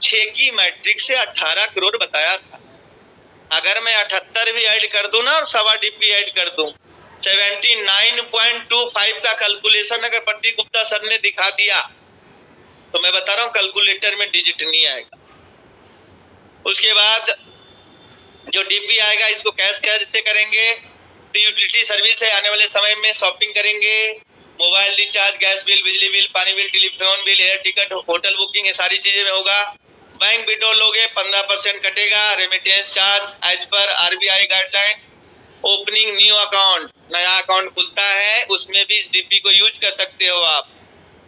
6 की मैट्रिक से 18 करोड़ बताया था। अगर मैं 78 भी ऐड कर दूं ना और 1.25 डीपी ऐड कर दूं, 79.25 का कैलकुलेशन अगर प्रतीक गुप्ता सर ने दिखा दिया तो मैं बता रहा हूं कैलकुलेटर में डिजिट नहीं आएगा। उसके बाद जो डीपी आएगा इसको कैश कैसे करेंगे, तो यूटिलिटी सर्विस है, आने वाले समय में शॉपिंग करेंगे, मोबाइल रिचार्ज, गैस बिल, बिजली बिल, पानी bill, telephone bill, air ticket, hotel booking, ये सारी चीजें में होगा। बैंक विड्रॉ लोगे 15% कटेगा। Remittance charge as per RBI guideline. Opening new account, नया अकाउंट खुलता है, उसमें भी इस डीपी को यूज कर सकते हो आप।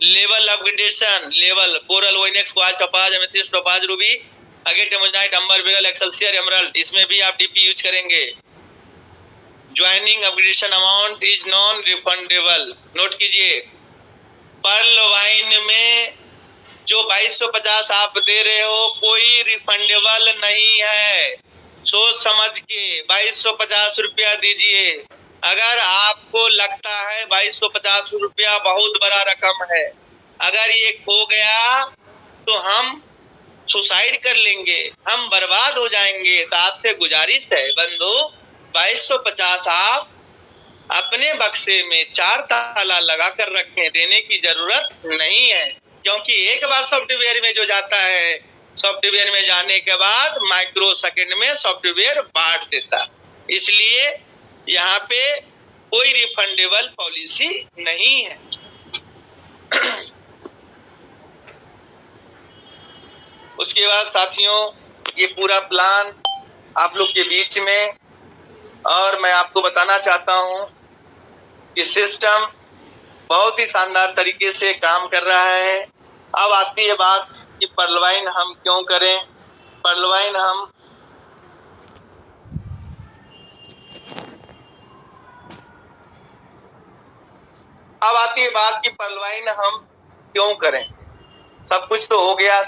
Level upgradation, level coral, onyx, quartz, topaz, amethyst, topaz, ruby, agate, amazonite, amber, beryl, excelsior, emerald, इसमें भी आप डीपी यूज करेंगे। Joining upgradation amount is non refundable. Note कीजिए, पर्ल वाइन में जो 2250 आप दे रहे हो कोई रिफंडेबल नहीं है। सोच समझ के 2250 रुपया दीजिए। अगर आपको लगता है 2250 रुपया बहुत बड़ा रकम है, अगर ये खो गया तो हम सुसाइड कर लेंगे, हम बर्बाद हो जाएंगे। तो आपसे गुजारिश है बंधु, 2250 आप अपने बक्से में 4 ताला लगा कर रखें, देने की जरूरत नहीं है। क्योंकि एक बार सॉफ्टवेयर में जो जाता है, सॉफ्टवेयर में जाने के बाद माइक्रो सेकंड में सॉफ्टवेयर बांट देता, इसलिए यहाँ पे कोई रिफंडेबल पॉलिसी नहीं है। उसके बाद साथियों, ये पूरा प्लान आप लोग के बीच में, और मैं आपको बताना चाहता हूं कि सिस्टम बहुत ही शानदार तरीके से काम कर रहा है। अब आती है बात कि पर्लवाइन हम क्यों करें। पर्लवाइन हम अब आती है बात कि पर्लवाइन हम क्यों करें। सब कुछ तो हो गया,